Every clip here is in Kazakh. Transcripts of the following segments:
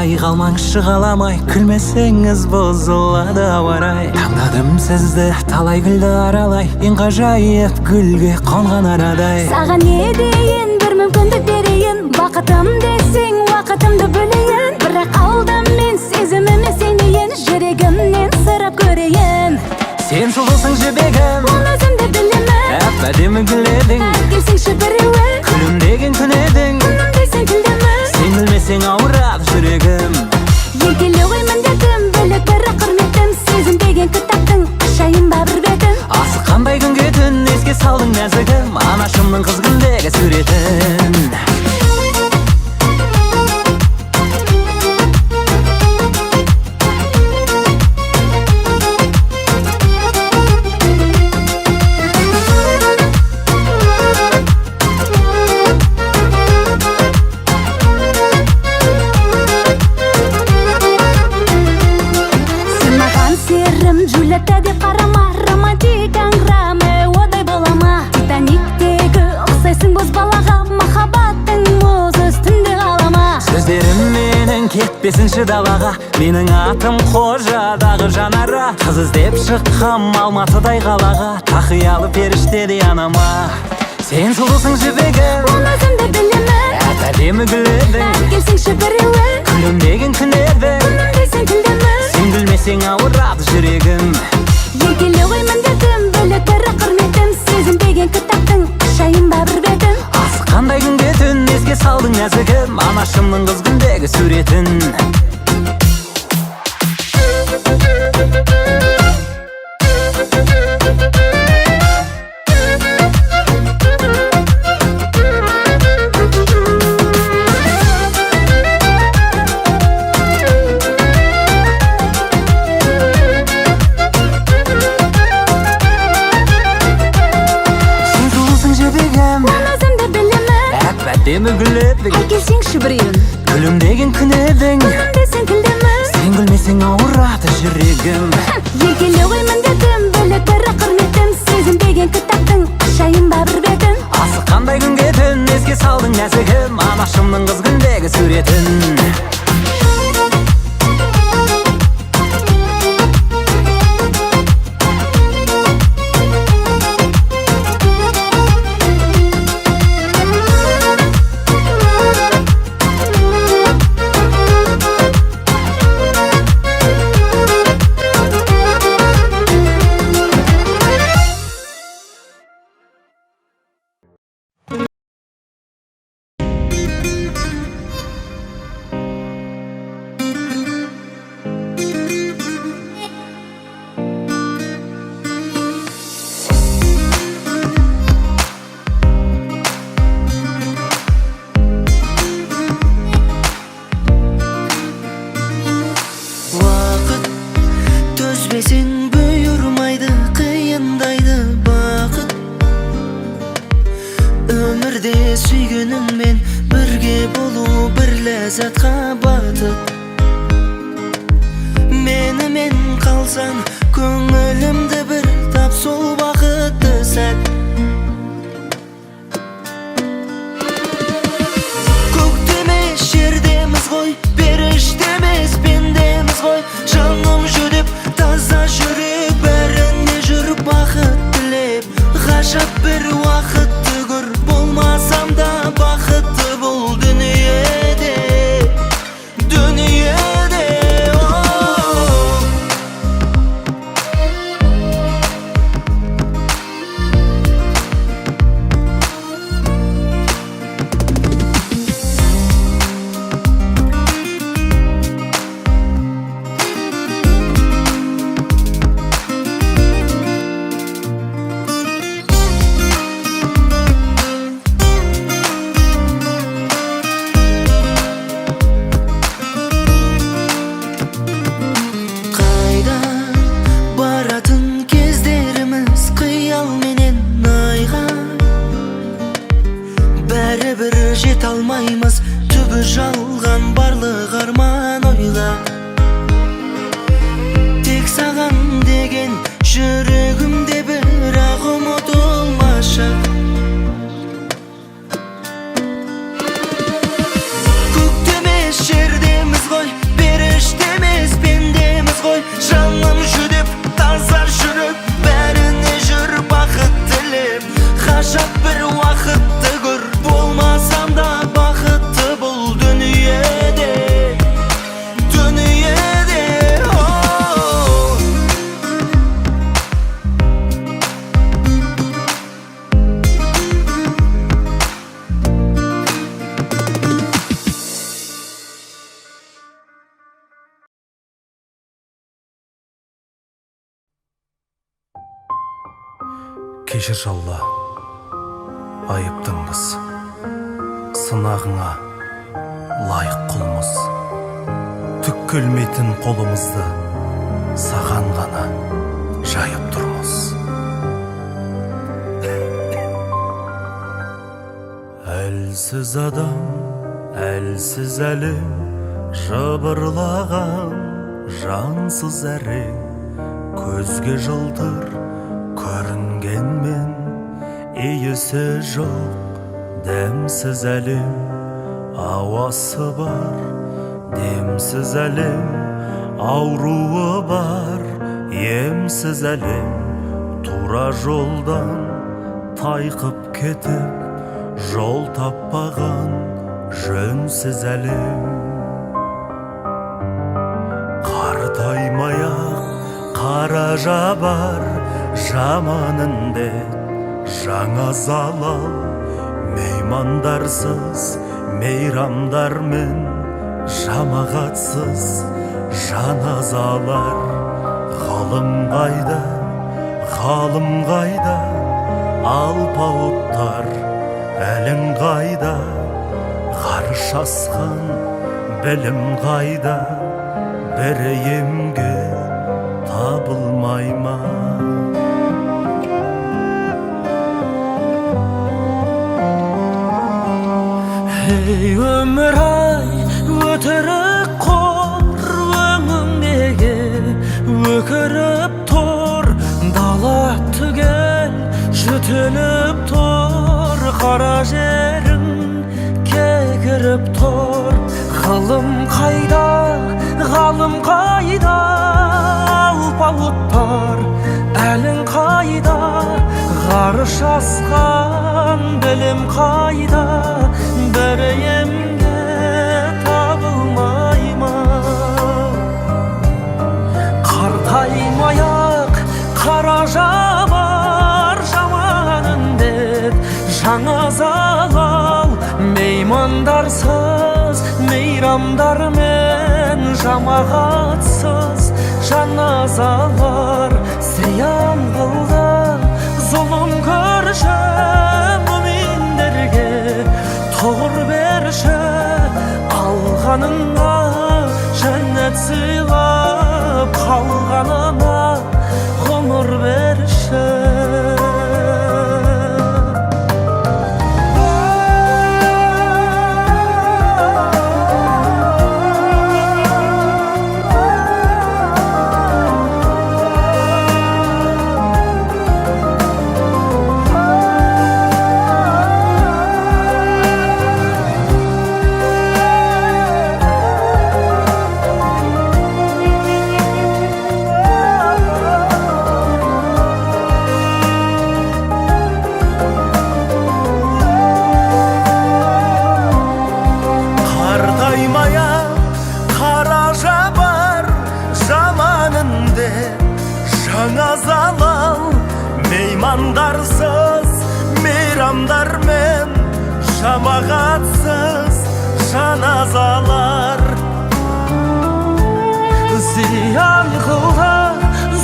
Талай қалмаң шығаламай, күлмесеңіз бұзылады ауарай. Таңдадым сізді талай гүлді аралай, ең ғажайып гүлге қонған арадай. Саған не дейін, бір мүмкіндік берейін, бақытым десең уақытымды бөлейін. Бірақ алдым мен сезіміме сенейін, жүрегімнен сұрап көрейін. Сен сұлусың жібегім, Оны өзімді білемін, әп-әдемі гүл едің. келсеңші біреуі, Күлімдеген күн едің, күнім десең күлдемін. сен білмесең ауырады жүрегім. Еркелеу ғой міндетім, бөлек бірі құрметім. Сезім деген кітаптың ашайын ба бір бетін. Асыққандай күнге түн еске салдың нәзігім, анашымның қыз күндегі суретін. Джульетта деп қарама, романтик аңғырама, одай болама. Титаниктегі ұқсайсың боз балаға, махаббаттың мұз үстінде қалама. Сөздерім менің кетпесінші далаға, менің атым Қожадағы жанара. Қыз іздеп шыққам Алматыдай қалаға, тақиялы періштедей анама. Сен сұлусың жібегім, Оны өзімді білемін, әп-әдемі гүл едің. келсеңші біреуі, Күлімдеген күн едің, күнім десең күлдемін. сен күлмесең ауырады жүрегім. Еркелеу ғой міндетім, бөлек бірі құрметім. Сезім деген кітаптың ашайын ба бір бетін. Асыққандай күнге түн еске салдың нәзігім, анашымның қыз күндегі суретін. Әп-әдемі гүл едің, келсеңші біреуін, күлімдеген күн едің. күнім десең күлдемін. Сен күлмесең ауырады жүрегім. Еркелеу ғой міндетім, бөлек бірі құрметім. Сезім деген кітаптың ашайын ба бір бетін. Асыққандай күнге түн еске салдың нәзігім, анашымның қыз күндегі суретін. Төзбесең бұйырмайды, қиындайды бақыт. Өмірде сүйгеніңмен бірге болу бір ләззатқа батып. Менімен қалсаң, көңілімді бір тап, сол бақытты сәт. Көктемес жердеміз ғой, періштемес пендеміз ғой. Жаным жүдеп таза жүрек, бәріне жүріп бақыт тілеп. Ғажап бір уақытты көр, болмасам да бақытты бол дүниеде, дүниеде. Жете алмаймыз, түбі жалған барлық арман ойла. Тек саған деген жүрегімде бірақ ұмытылмашы. Көктемес жердеміз ғой, жашап бір уақытты көр, болмасам да бақытты бұл дүниеде, дүниеде. Кешір Алла, айыптыңбыз, сынағыңа лайық құлмыз. Түк келмейтін қолымызды саған ғана жайып тұрмыз. Әлсіз адам, әлсіз әлем, жыбырлаған жансыз әрең, көзге жылтыр көрінгенмен иісі жоқ дәмсіз әлем, ауасы бар демсіз әлем, ауруы бар емсіз әлем, тура жолдан тайқып кетіп жол таппаған жөнсіз әлем. Қартаймай-ақ қара жабар жаманынде жаңа залал, меймандарсыз мейрамдармен жамағатсыз жаназалар. Ғалым қайда, ғалым қайда, алпауыттар әлің қайда, ғарыш асқан білім қайда, бірі емге табылмай ма? Ей өмір-ай, өтірік қор, өңіңдегі өкіріп тұр, дала түгел жүтіліп тұр, қара жерің кекіріп тұр. Ғалым қайда, ғалым қайда, алпауыттар әлің қайда, ғарыш асқан білім қайда, бірі емге табылмай ма? Қартаймай-ақ қара жабар жаман індет жаңа залал, меймандарсыз мейрамдармен жамағатсыз жаназалар. Зиян қылды зұлым көрші мүминдерге, тұғыр берші алғаныңа, жәннет сыйлап қалғанына ғұмыр берші. Жаңа залал, меймандарсыз мейрамдармен жамағатсыз жаназалар. Зиян қылды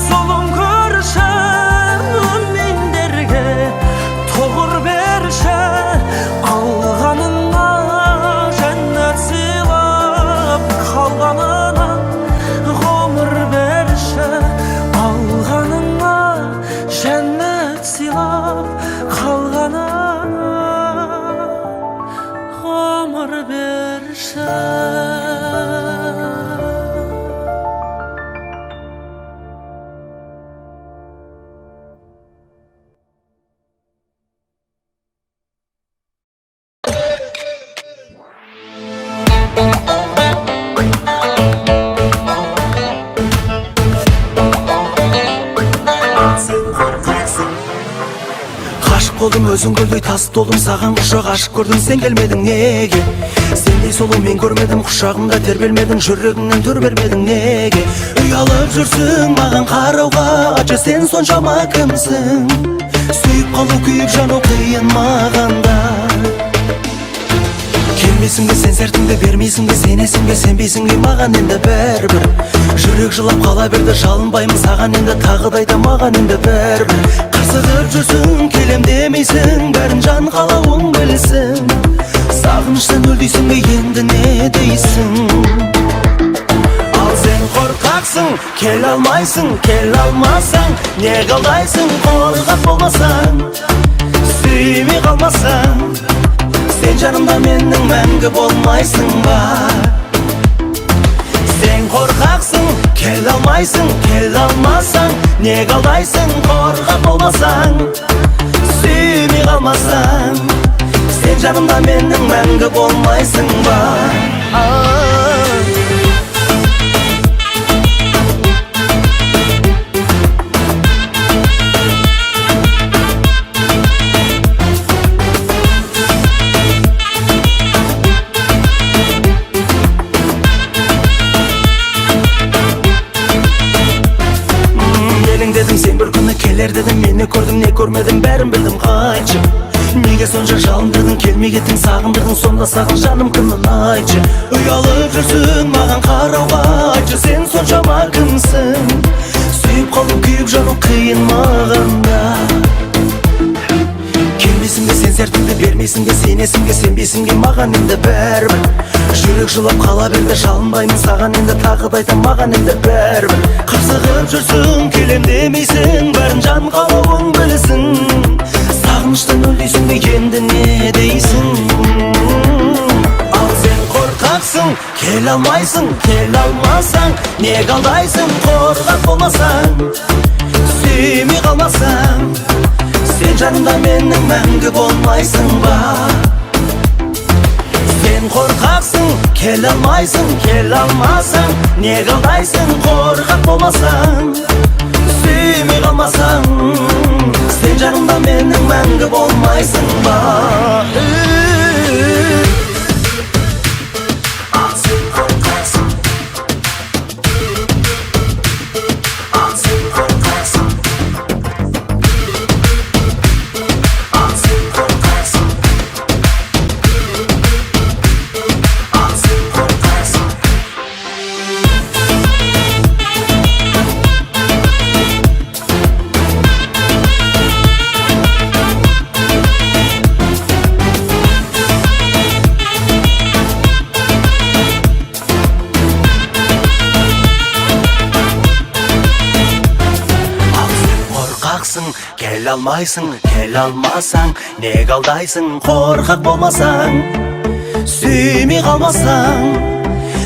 зұлым көрші мүминдерге, тұғыр берші алғаныңа, жәннет сыйлап қалғанына ғұмыр берші. Алғаныңа жәннет сыйлап қалғанына ғұмыр берші. болдum өзің гүлдей тас толдым, саған құшақ ашып көрдім, сен келмедің неге? Сендей сұлу мен көрмедім, құшағымда тербелмедің, жүрегіңнен түр бермедің неге? Ұялып жүрсің маған қарауға, ачы сен соншама кімсің? Сүйіп қалу күйіп жану қиын мағанда. Келмесің бе сен сертіңді, бермейсің бе сенесің бе, сенбейсің бе маған енді бәрібір. Жүрек жылап қала берді, жалынбаймын саған енді, тағы да айтам маған енді бәрібір. Қырсығып жүрсің, келем демейсің, бәрін жан қалауың білсін. Сағыныштан өлдейсің бе енді не дейсің? Ал сен қорқақсың, келе алмайсың, келе алмасаң, не қалдайсың? Қорқақ болмасаң, сүймей қалмасаң, сен жанымда менің мәңгі болмайсың ба? Сен қорқақсың, келе алмайсың, келе алмасаң, не қалдайсың? Қорқақ болмасаң, сүймей қалмасаң, сен жанымда менің мәңгі болмайсың ба? Сен бір күні келер дедің, мені көрдім, не көрмедім, бәрін білдім, қайтшы. Неге сонша жалындырдың, келмей кеттің, сағындырдың, сонда саған жаным кімнің айтшы. Ұялып жүрсің маған қарауға, айтшы сен соншама кімсің? Сүйіп қалу күйіп жану қиын мағанда. Келмейсің бе сен сертіңді, бермейсің бе сенесің бе, сенбейсің бе маған енді бәрібір. Жүрек жылап қала берді, жалынбаймын саған енді, тағы да айтам маған енді бәрібір. Қырсығып жүрсің, келем демейсің, бәрін жан қалауың білсін. Сағыныштан өлдейсің бе енді не дейсің? Ал сен қорқақсың, келе алмайсың, келе алмасаң, не қалдайсың? Қорқақ болмасаң, сүймей қалмасаң, сен жанымда менің мәңгі болмайсың ба? Сен қорқақсың, келе алмайсың, келе алмасаң, не қалдайсың? Қорқақ болмасаң, сүймей қалмасаң, сен жанымда менің мәңгі болмайсың ба? Ал сен қорқақсың, ал сен қорқақсың, ал сен қорқақсың, ал сен қорқақсың. Келе алмайсың, келе алмасаң, не қалдайсың? Қорқақ болмасаң, сүймей қалмасаң,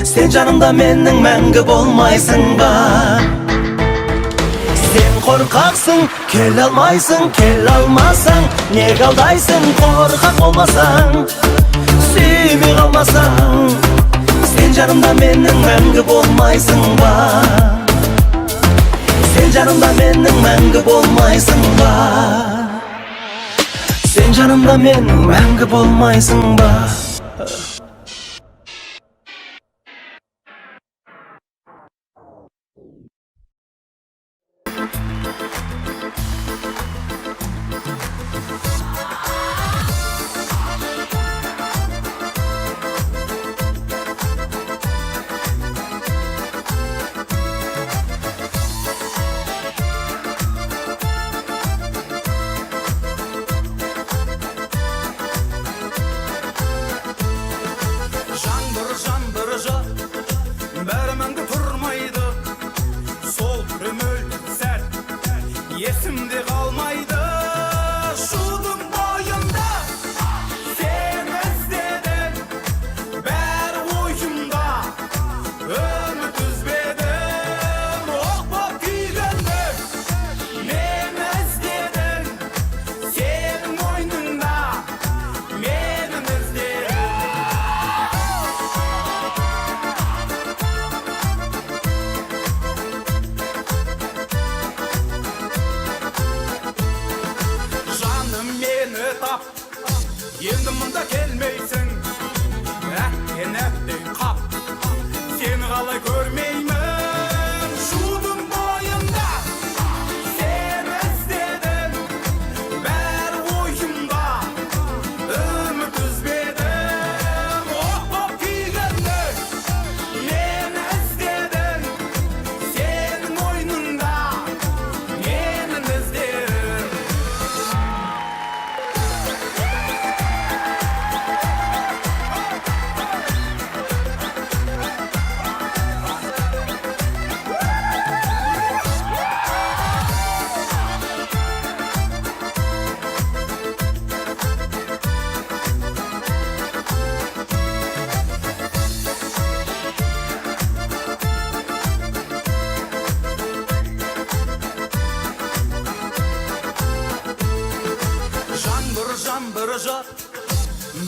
сен жанымда менің мәңгі болмайсың ба? Сен қорқақсың, келе алмайсың, келе алмасаң, не қалдайсың? Қорқақ болмасаң, сүймей қалмасаң, сен жанымда менің мәңгі болмайсың ба? Сен жанымда менің мәңгі болмайсың ба? Сен жанымда менің мәңгі болмайсың ба? meni tap endi mында kelmeysin әттен әттен қап сені қалай көрмеймін шудың бойында сені іздедім бәрі ойымда үміт үзбедім оқ күйгенде мені іздедің сенің мойныңда менің іздерім жаңбыр жат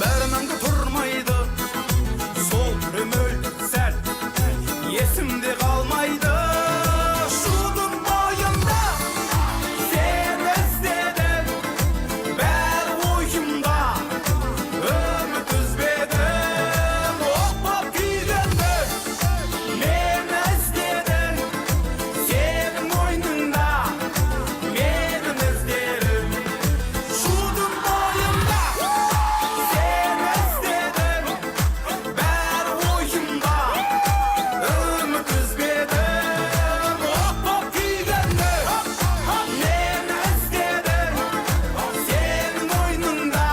бәрініңді тұрмайды сол түрім өлді сәл есімде қалмайды шудың бойында сені іздедім бәрі ойымда үміт үзбедім оқ боп күйгенде мені іздедің сенің мойныңда менің іздерім шудың бойында сені іздедім бәрі ойымда үміт үзбедім оқ боп күйгенде мені іздедің сенің мойныңда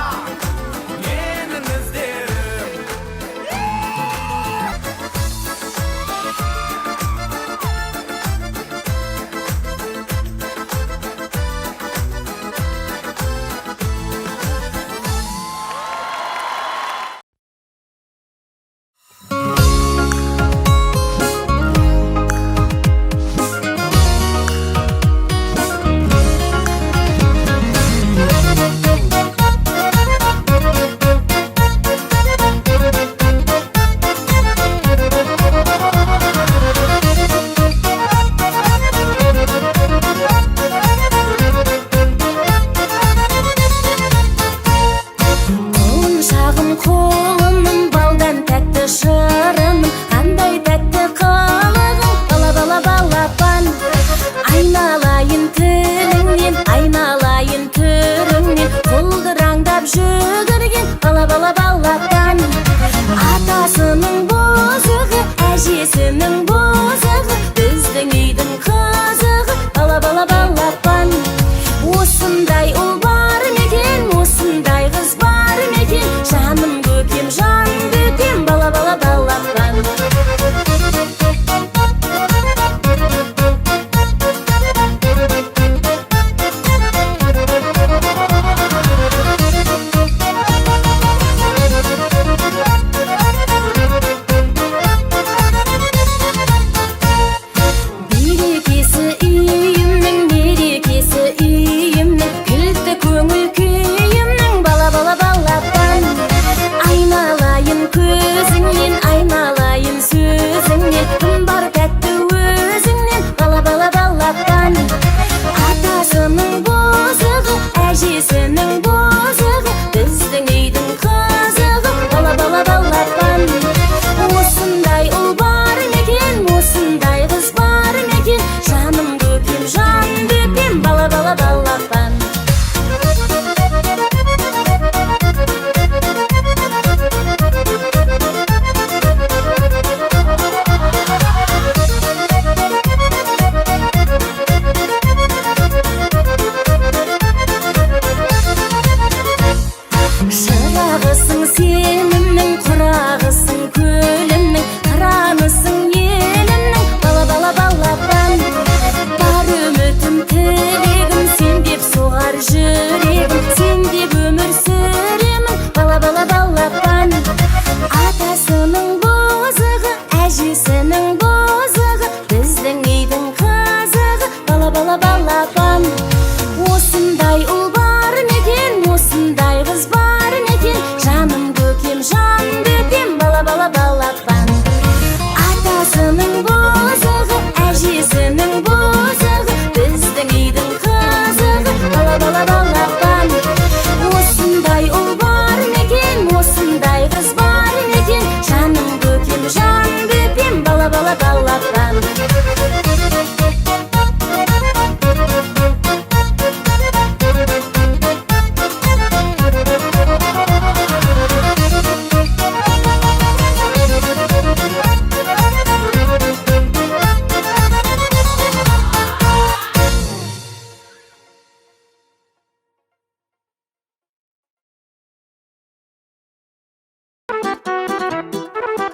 менің іздерім Құлыншағым қолымның балдан тәтті шырыным қандай тәтті қылығың бала бала балапан айналайын тіліңнен айналайын түріңнен құлдыраңдап жүгірген бала бала балапан атасының бозығы әжесінің бозығы біздің үйдің қызығы бала бала балапан осындай ұл бар мекен осындай қыз бар мекен жаным көкем жан бөтем бала бала балапан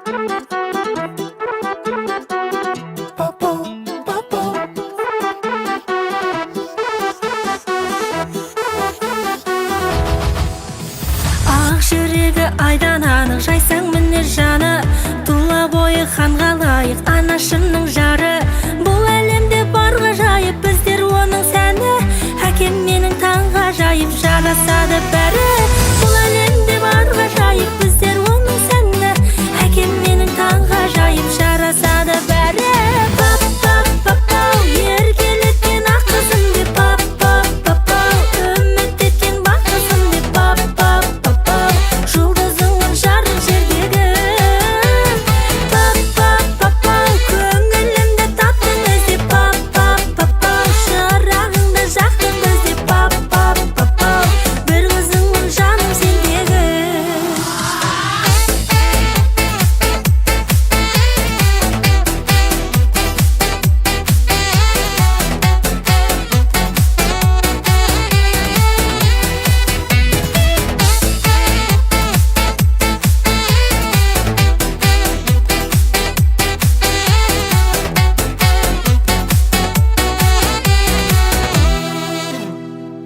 Ақ жүрегі айдан анық жайсаң мінез жаны, тұла бойы ханға лайық анашымның жары. Бұл әлемде бар ғажайып біздер оның сәні, әкем менің таңғажайып жарасады бәрі. Бұл әлемде бар ғажайып біздер оның сәні, әкем менің таңғажайып жарасады бәрі. Пап пап папау, еркелеткен ақ қызым деп пап пап папау, үміт еткен бақ қызым деп пап пап папау, жұлдызыңмын жарық жердегі. Пап пап папау, көңілімді таптың іздеп пап пап папау, шырағыңды жақтың іздеп пап пап папау, бір қызыңмын жаным сендегі.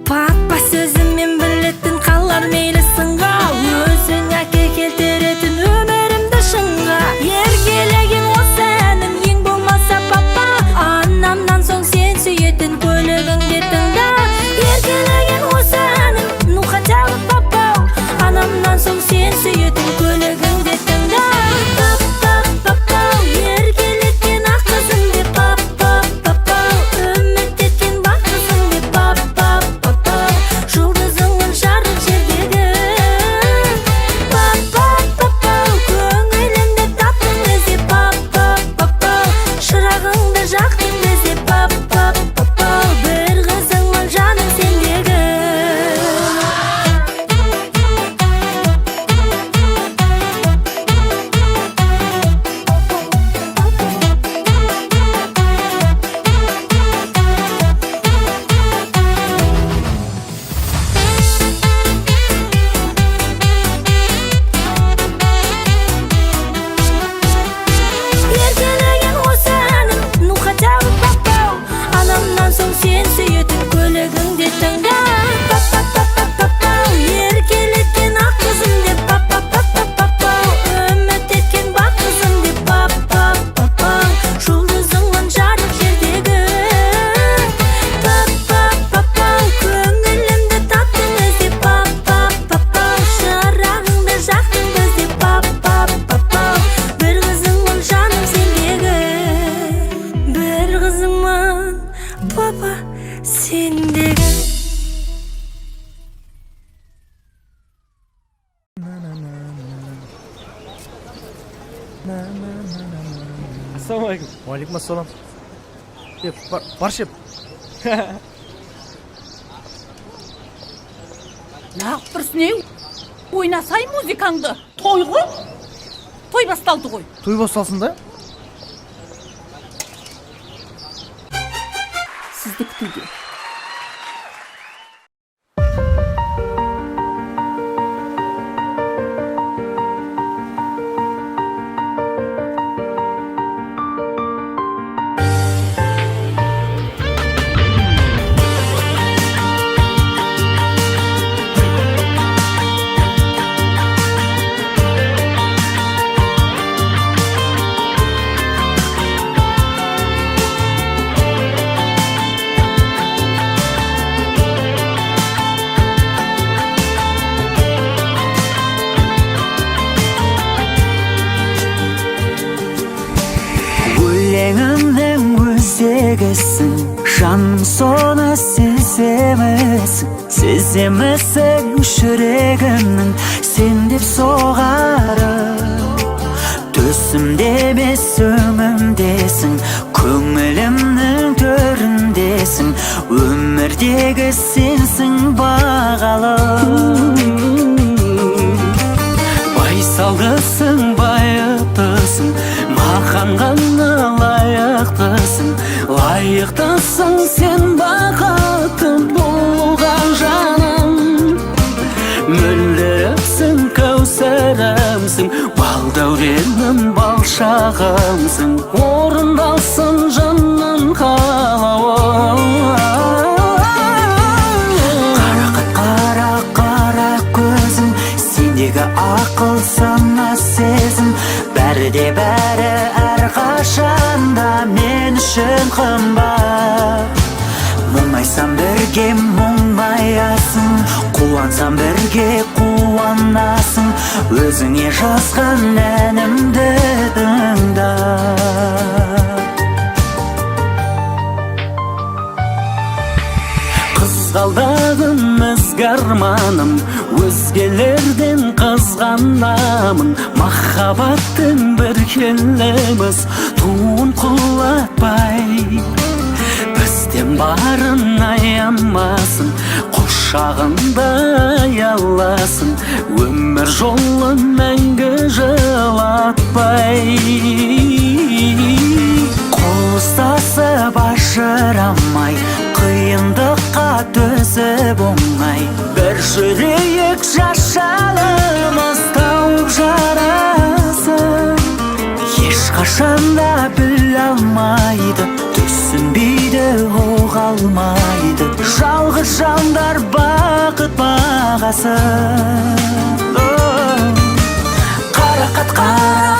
Папа сөзімен білетін қалар мейлі сынға, өзің әке келтіретін өмірімді шыңға. Еркелеген осы әнім ең болмаса папа, анамнан соң сен сүйетін көлігіңде тыңда. Еркелеген осы әнім, ну хотя бы папау, анамнан соң сен сүйетін көлігіңде тыңда. Пап пап папау, еркелеткен ақ қызым деп пап пап папау, үміт еткен бақ қызым деп пап пап папау, жұлдызыңмын жарық жердегі. Пап пап папау, көңілімді таптың іздеп пап пап папау, шырағыңды жақтың іздеп пап пап папау, бір қызыңмын жаным сендегі. Еркелеген осы әнім, ну хотя бы папау, анамнан соң сен сүйетін көлігіңде тыңда. Пап пап пап папау, еркелеткен ақ қызым деп пап пап пап папау, үміт еткен бақ қызым деп пап пап папау, жұлдызыңмын жарық жердегі. Пап пап папау, көңілімді таптың іздеп пап пап папау, шырағыңды жақтың іздеп пап пап папау, бір қызыңмын жаным сендегі. Бір қызыңмын папа сендегі. Ассалаумағалейкум. Уалейкум ассалам. Бар шеп. Нағып тұрсын ей, ойнасай музыкаңды. Той ғой? Той басталды ғой. Той басталсын да? Сізді күтуге. өлеңімнің өзегісің, жаным соны сеземісің, сеземісің жүрегімнің сен деп соғары. Төсімде емес өңімдесің, көңілімнің төріндесің, өмірдегі сенсің бағалым. Байсалдысың, байыптысың, маған ғана лайықтысың, лайықтысың сен бақытты болуға жаным. Мөлдірімсің, кәусәрімсің, балдәуренім болашағымсың, орындалсын жанның қалауы. Қара көзің, сендегі ақыл сана сезім, бәрі де бәрі әрқашанда мен үшін қымбат. Мұңайсам бірге мұңаясың, қуансам бірге қуанасың, өзіңе жазған әнімді тыңда. Қызғалдағым ізгі арманым, өзгелерден қызғанамын, махаббаттың бір келеміз туын құлатпай. Бізден барын аямасын, құшағында аяласын, өмір жолын мәңгі жылатпай. Қол ұстасып ажырамай, қиындыққа төзіп оңай, бір жүрейік жашалымыз тауып жарасын. Ешқашанда біле алмайды, түсінбейді, оға алмайды, жалғыз жандар бақыт бағасын. Қарақат қара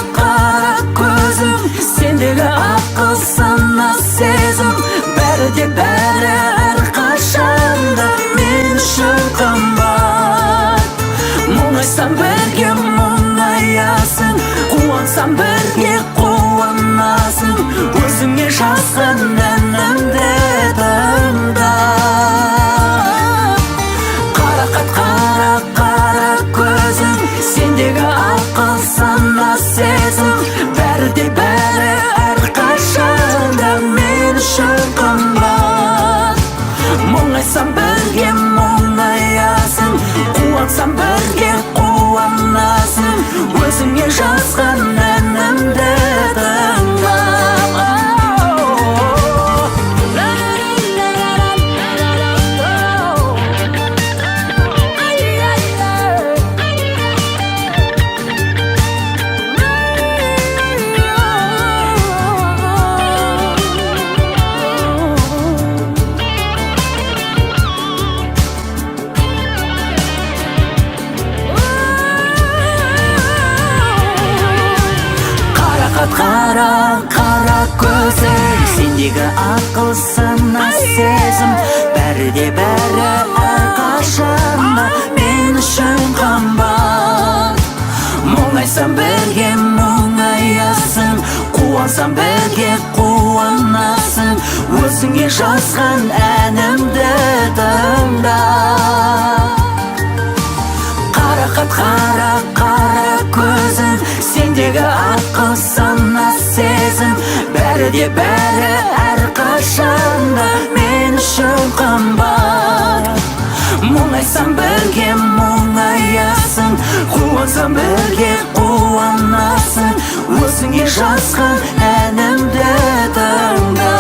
көзім, сендегі ақыл сана сезім, бәрі де бәрі әрқашанда мен үшін қымбат. Мұңайсам бірге мұңаясың, қуансам бірге қуанасың, өзіңе жазған әнімді тыңда. Қарақат қара көзің, сендегі ақыл сана сезім, бәрі де бәрі әрқашанда мен үшін қымбат. Мұңайсам бірге мұңаясың, қуансам бірге қуанасың, өзіңе жазған әнімді тыңда. Қара көзің, сендегі ақыл сана сезім, бәрі де бәрі әрқашанда мен үшін қымбат. Мұңайсам бірге мұңаясың, қуансам бірге қуанасың, өзіңе жазған әнімді тыңда. Қарақат қара көзің, сендегі ақыл сана сезім, бәрі де бәрі әрқашанда мен үшін қымбат. Мұңайсам бірге мұңаясың, қуансам бірге қуанасың, өзіңе жазған әнімді тыңда.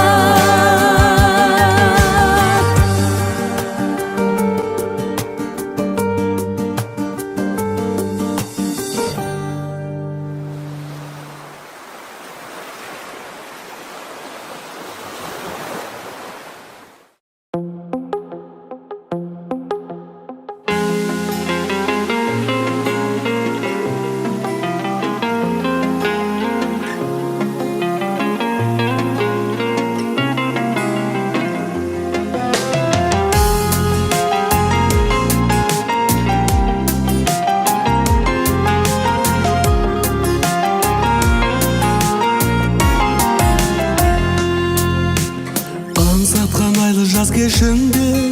кешіңде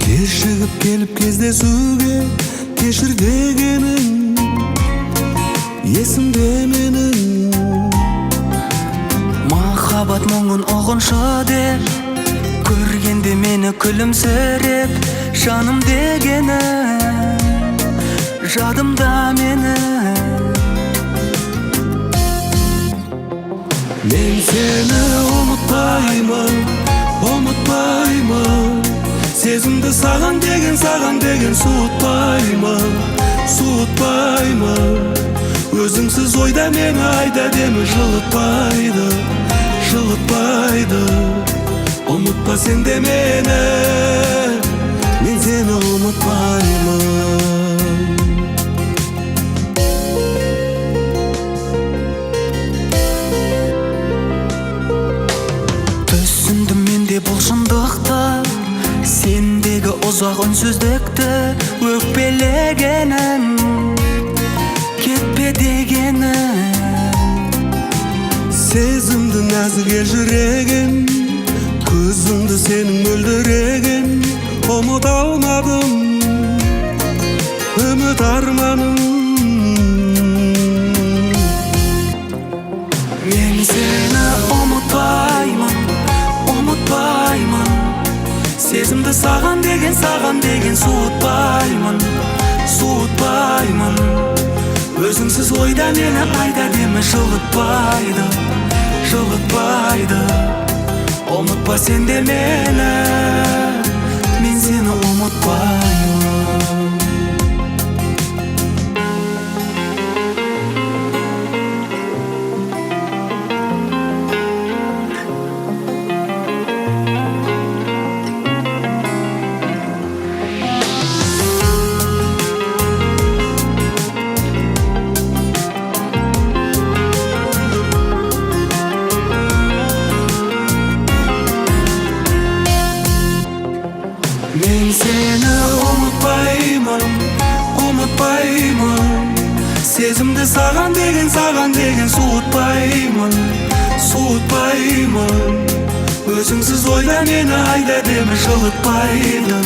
кешігіп келіп кездесуге кешір дегенің есімде менің. Махаббат мұңын ұғынша деп көргенде мені күлімсіреп жаным дегені жадымда мені. Мен сені ұмытпаймын, ұмытпаймын. Сезімді саған деген суытпаймын, суытпаймын. Өзіңсіз ойда мені айда демі жылытпайды, жылытпайды. Ұмытпа сен де мені, мен сені ұмытпаймын. Түсіндім мен де бұл шындықты, сендегі ұзақ үнсіздікті. Өкпелегенім, кетпе дегенім. Сезімді нәзіге жүрегім, көзімді сенің мөлдірегім. Ұмыта алмадым, үміт арманым. Мен сені ұмытпаймын, ұмытпаймын. Сезімді саған деген суытпаймын, суытпаймын. Өзіңсіз ойда мені айда демі жылытпайды, жылытпайды. Ұмытпа сен де мені, мен сені ұмытпаймын. Мен сені ұмытпаймын, ұмытпаймын. Сезімді саған деген суытпаймын, суытпаймын. Өзіңсіз ойда мені айда демі жылытпайды,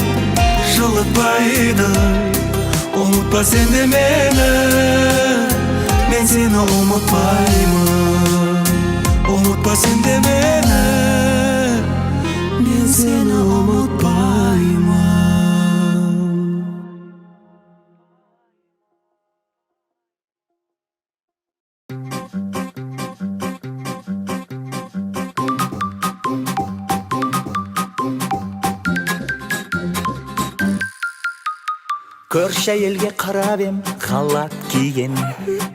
жылытпайды. Ұмытпа сен де мені, мен сені ұмытпаймын. Ұмытпа сен де мені, мен сені ұмытпаймын. Көрші әйелге қарап ем, халат киген.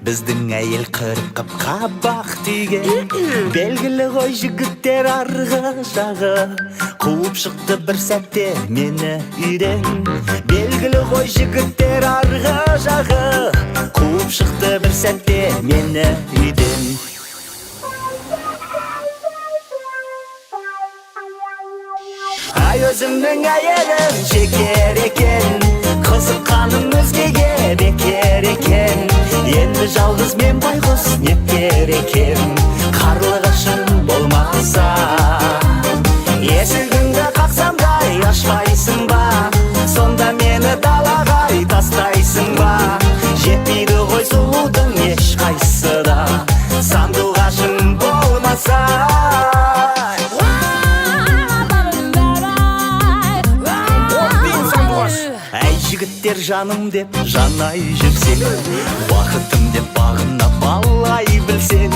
Біздің әйел қырып қап қабақ тиген. Белгілі ғой жігіттер арғы жағы, қуып шықты бір сәтте мені үйден. Белгілі ғой жігіттер арғы жағы, қуып шықты бір сәтте мені үйден. Ай өзімнің әйелім шекер екен, қызыққаным өзгеге бекер екен. Енді жалғыз мен байғұс неткер екен, қарлығашым болмаса. Есігіңді қақсамдай ашпайсың ба, сонда мені далаға тастайсың ба. Жетпейді ғой сұлудың ешқайсысы да, сандуғашым болмаса. Жігіттер жаным деп жанай жүрсең, уақытым деп бағына балай білсең.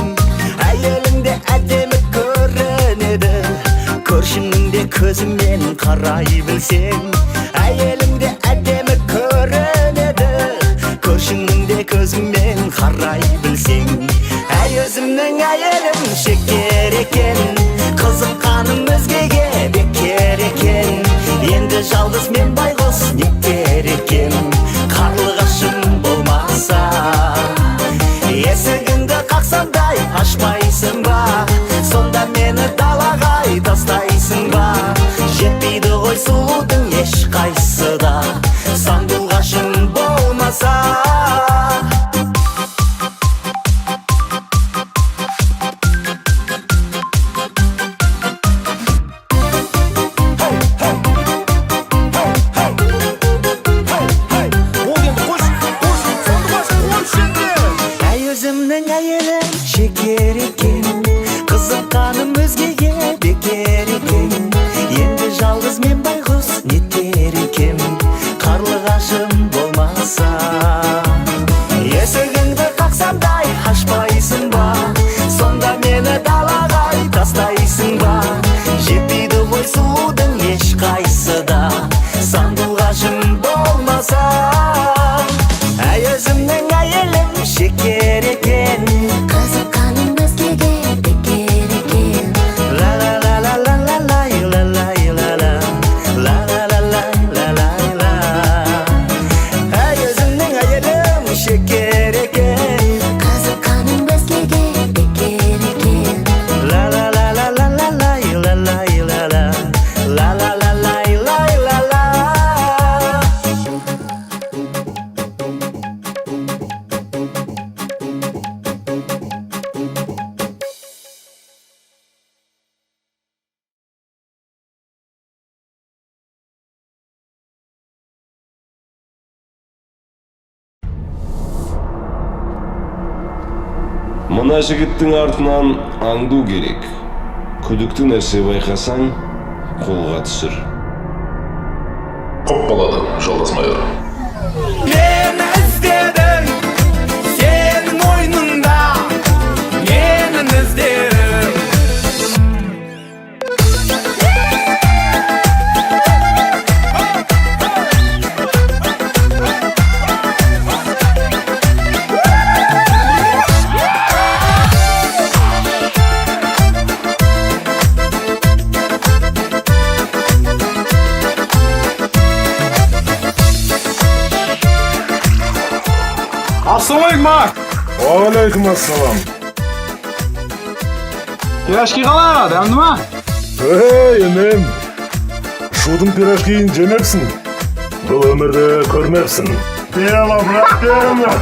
Әйеліңде әдемі көрінеді, көршіңде көзімен қарай білсең. Әйеліңде әдемі көрінеді, көршіңде көзімен қарай білсең. Әй өзімнің әйелім шекер екен, қызыққаным өзгеге бекер екен. Енді жалғыз мен байғұс нектер екен, қарлығашым болмаса. Есігіңді қақсамдай ашпайсың ба, сонда мені далаға тастайсың ба. Жетпейді ғой сұлудың ешқайсысы да, сандуғашым болмаса. Мына жігіттің артынан аңду керек. Күдікті нәрсе байқасаң, қолға түсір. Құп болады, жолдас майор. Мен іздедім сенің ойныңда, менің іздерім. Ассалаумағалейкум, ма. Алейкум ассалам. Пирожки қалай, дәмді ма? Ей, інем. Шудың пирожкиін жемепсің. Бұл өмірде көрмепсің. Дема, брат, дема.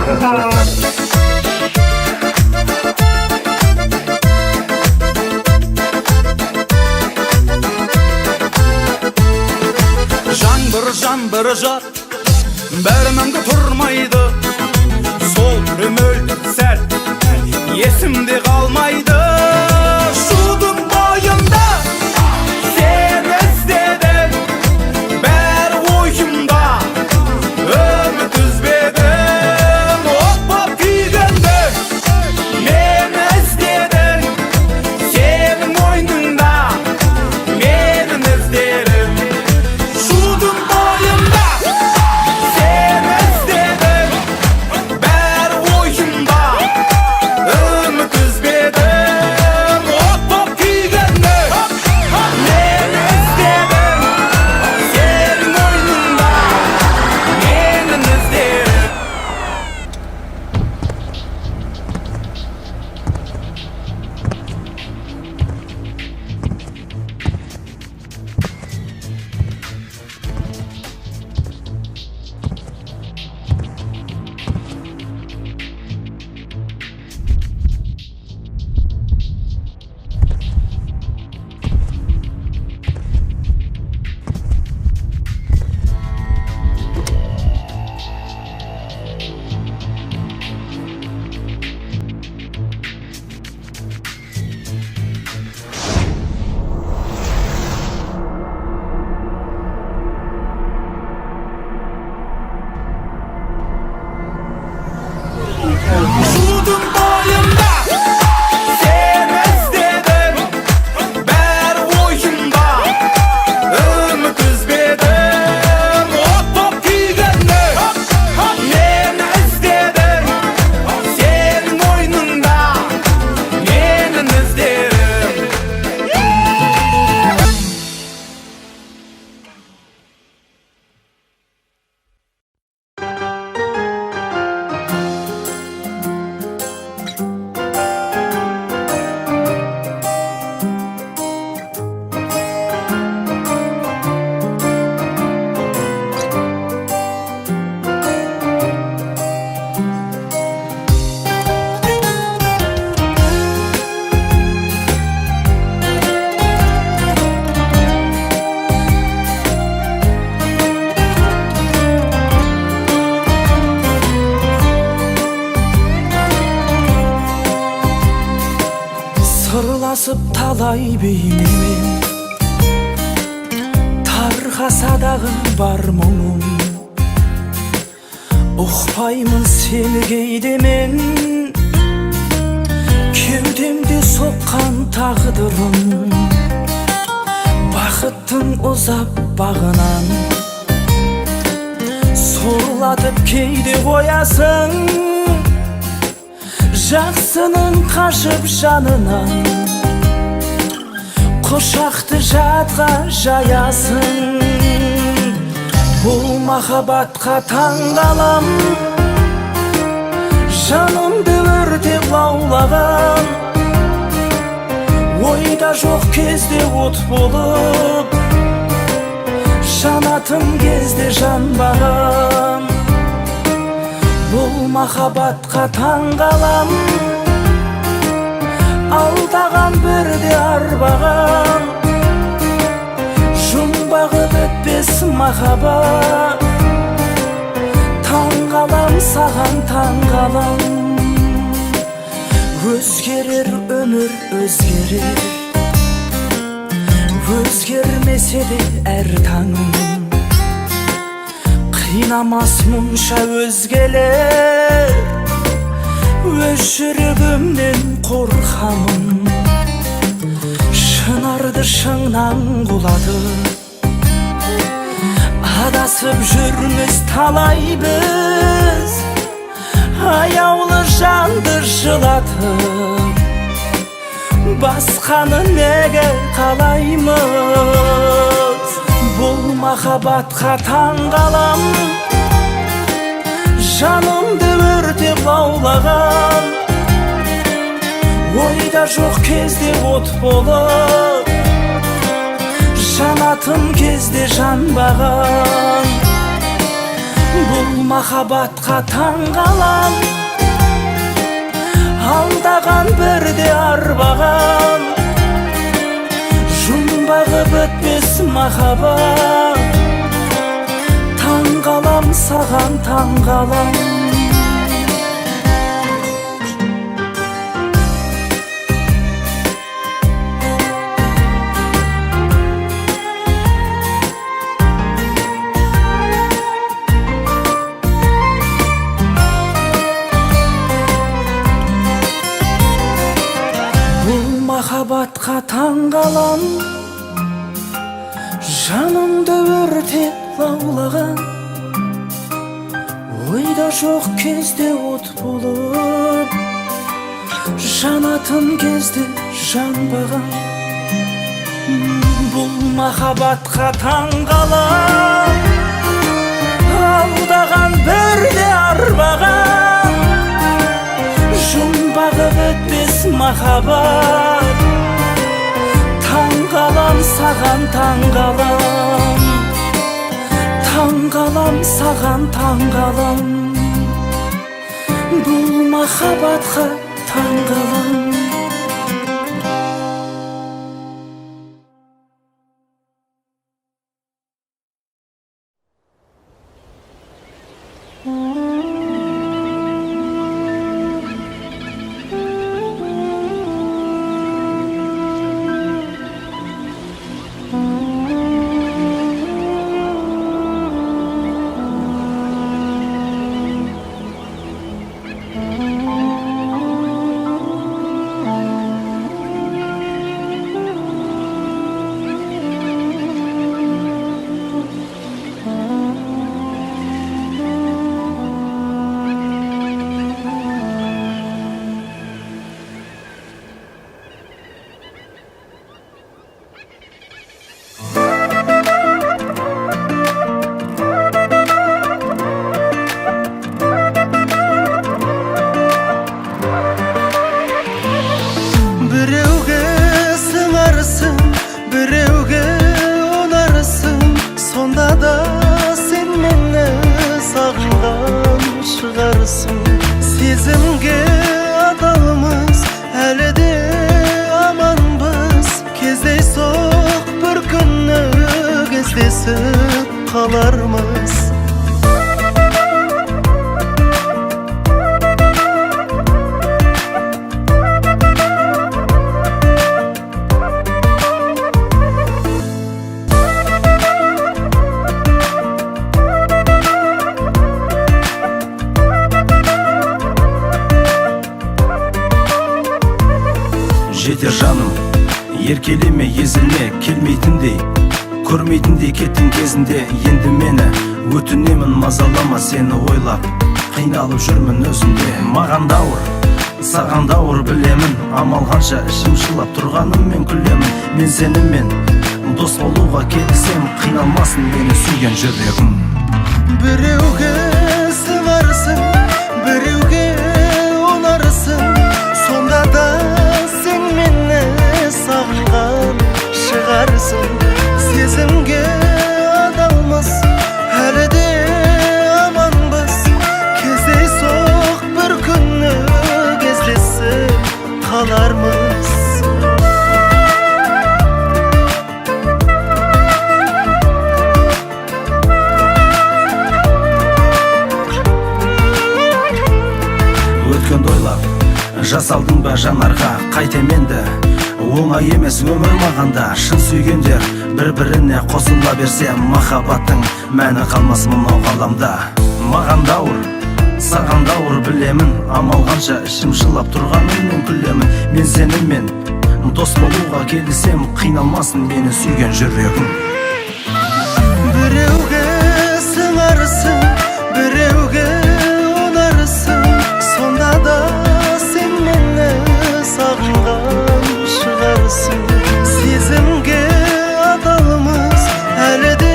Жаңбыр жат, бәріміңді тұрмайды. Сол өмір сәл, есімде қалмайды. Шудың бойында сен іздедім, бәрі ойымда, үміт үзбедім. От күйгенде мен іздедім, сенің ойныңда менің іздерім. Шудың бойында сен іздедім, бәрі ойымда, үміт үзбедім. От күйгенде мен іздедім, сенің ойныңда менің іздерім. Шудың бойында сен іздедім, бәрі ойымда, үміт үзбедім. От күйгенде мен іздедім, сенің ойныңда менің іздерім. Сырласып талай бейнемен, тарқаса дағы бар мұңым. Ұқпаймын сені кейде мен, кеудемде соққан тағдырым. Бақыттың ұзап бағынан, сорлатып кейде қоясың. Жақсының қашып жанынан, құшақты жатқа жаясың. Бұл махаббатқа таңғалам, жанымды өртеп лаулаған. Ойда жоқ кезде от болып, жанатын кезде жанбаған. Бұл махаббатқа таңғалам, алдаған бірде арбаған. Жұмбағы бітпес махаббат, таңғалам саған таңғалам. Өзгерер өмір өзгерер, өзгермесе де әр таңым, қинамас мұнша өзгелер, өз жүрегімнен қорқамын. Шынарды шыңнан құлатып, адасып жүрміз талай біз, аяулы жанды жылатып, басқаны неге қалаймыз? Бұл махаббатқа таңғалам, жанымды өртеп лаулаған, ойда жоқ кезде от болып, жанатын кезде жанбаған. Бұл махаббатқа таңғалам, алдаған бірде арбаған, жұмбағы бітпес махаббат. Таңғалам саған, таңғалам. Махаббатқа таңғалам, жанымды өртеп лаулаған, ойда жоқ кезде от болып, жанатын кезде жанбаған. Бұл махаббатқа таңғалам, алдаған бірде арбаған, жұмбағы бітпес махаббат. Таңғалам саған, таңғалам, таңғалам саған, таңғалам. Бұл махаббатқа таңғалам. Сезімге адалмыз, әлі де аманбыз. Кездейсоқ бір күні кездесіп қалармыз. Жетер жаным, еркелеме, езілме, келмейтіндей, көрмейтіндей кеттің кезінде. Енді мені өтінемін, мазалама сені ойлап, қиналып жүрмін өзінде. Маған дауыр, саған дауыр білемін, амал қанша ішім жылап тұрғаныммен күлемін. Мен сенімен дос болуға келісем, қиналмасын мені сүйген жүрегім. Біреуге сыңарсың, біреуге ұнарсың, сонда да сен мені сағынған шығарсың. Сезімге адалмыз, әлі де аманбыз. Кездейсоқ бір күні кездесіп қалармыз. жасалдың ба жанарға қайтем енді оңай емес өмір мағанда шын сүйгендер бір-біріне қосыла берсе махаббаттың мәні қалмас мынау ғаламда маған дауыр саған дауыр білемін амал қанша ішім жылап тұрғаныңмен күлемін мен сенімен дос болуға келісем қиналмасын мені сүйген жүрегім біреуге сыңарсың біреуге ұнарсың сонда да сен мені сағынған шығарсың сезімге адалмыз әлі де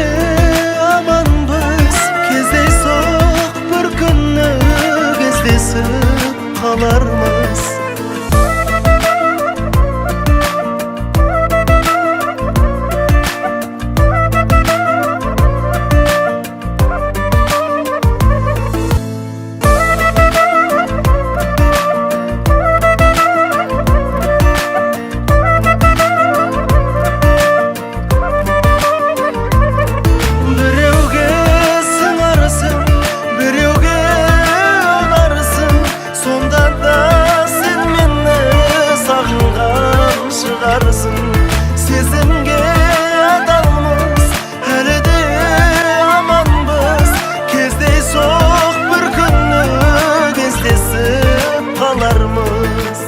аманбыз кездейсоқ бір күні кездесіп қалармыз сезімге адалмыз әлі де аманбыз кездейсоқ бір күні кездесіп қалармыз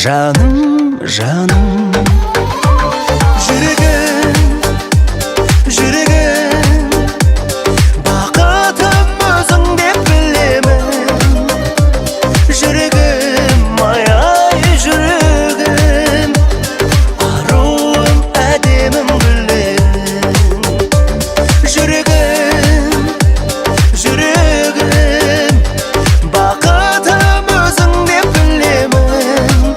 жаным жаным жүрегім бақытым өзің деп білемін жүрегім ай жүрегім аруым әдемім гүлім жүрегім бақытым өзің деп білемін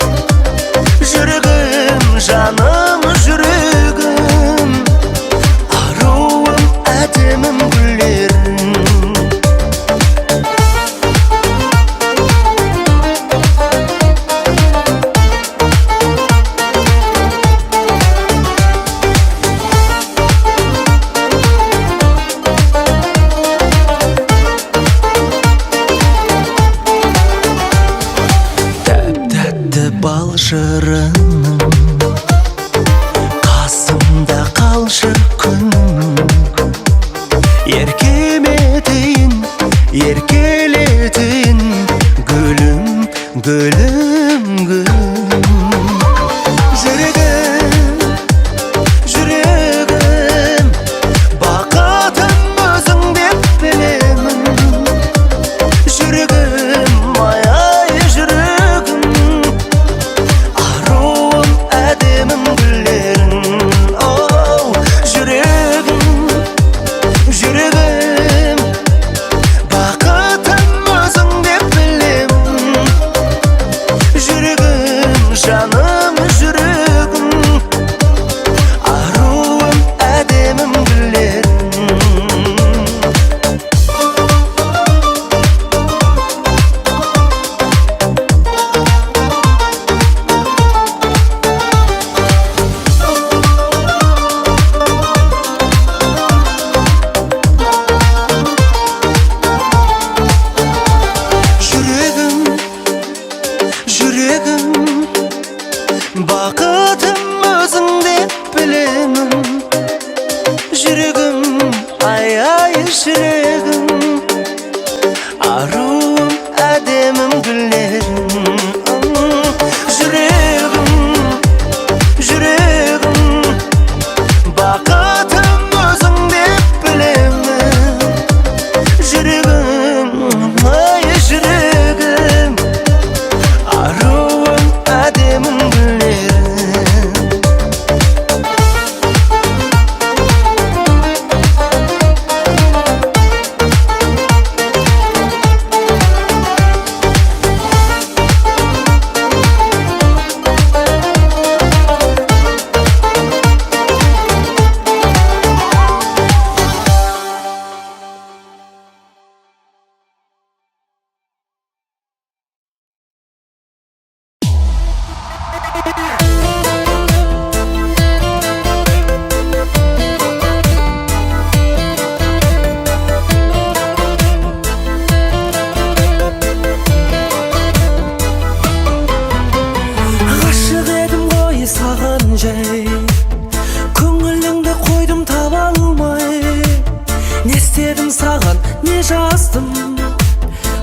не жаздым,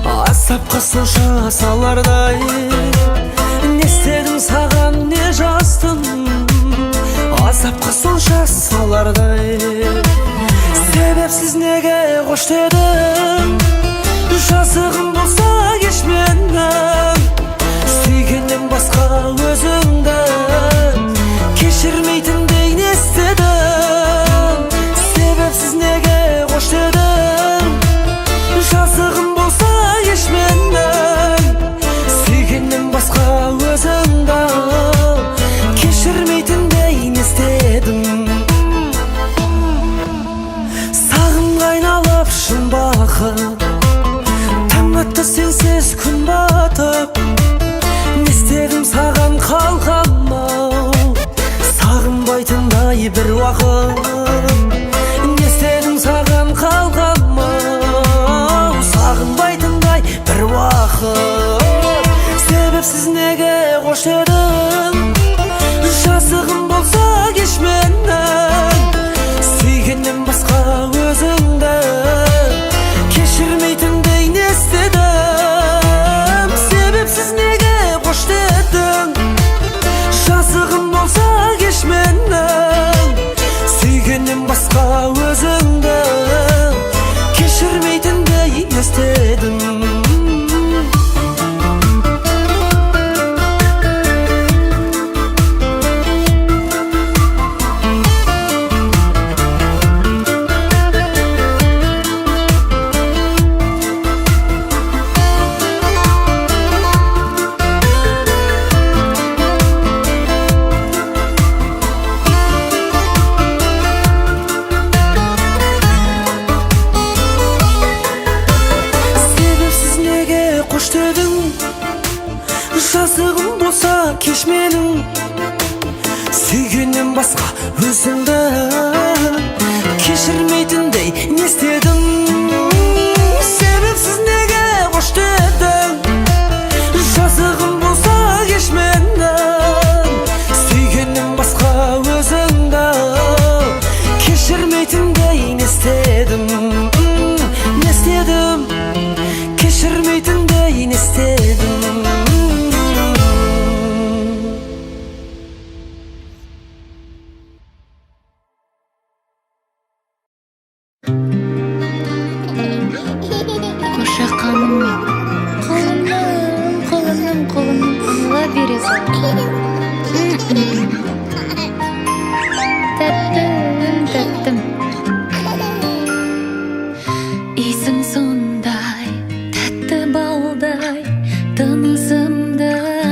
азапқа сонша салардай. Не істедім саған, не жаздым, азапқа сонша салардай. Себепсіз неге қош дедің, жазығым болса кеш менің. Сүйгеннен басқа өзіңді кешірмейтіндей не істедім. Себепсіз неге қош дедің, жазығым болса кеш менің. Сүйгеннен басқа өзіңді кешірмейтіндей не істедім. Сағымға айналып шын бақыт, таң атты сенсіз күн батып. Не істедім саған қалқам-ау, сағынбайтындай бір уақыт. Не істедім саған қалқам-ау, сағынбайтындай бір уақыт. Себепсіз неге қош дедің, жазығым болса кеш менің. Сүйгеннен басқа өзіңді кешірмейтіндей не істедім. Себепсіз неге қош дедің, жазығым болса кеш менің. Сүйгеннен басқа өзіңді кешірмейтіндей не істедім. Жазығым болса кеш менің, сүйгеннен басқа өзіңді кешірмейтіндей не істедім. Себепсіз неге қош дедің, жазығым болса кеш менің. Сүйгеннен басқа өзіңді кешірмейтіндей не істедім. Не істедім, кешірмейтіндей не істедім. Исің сондай, тәтті балдай, тынысымды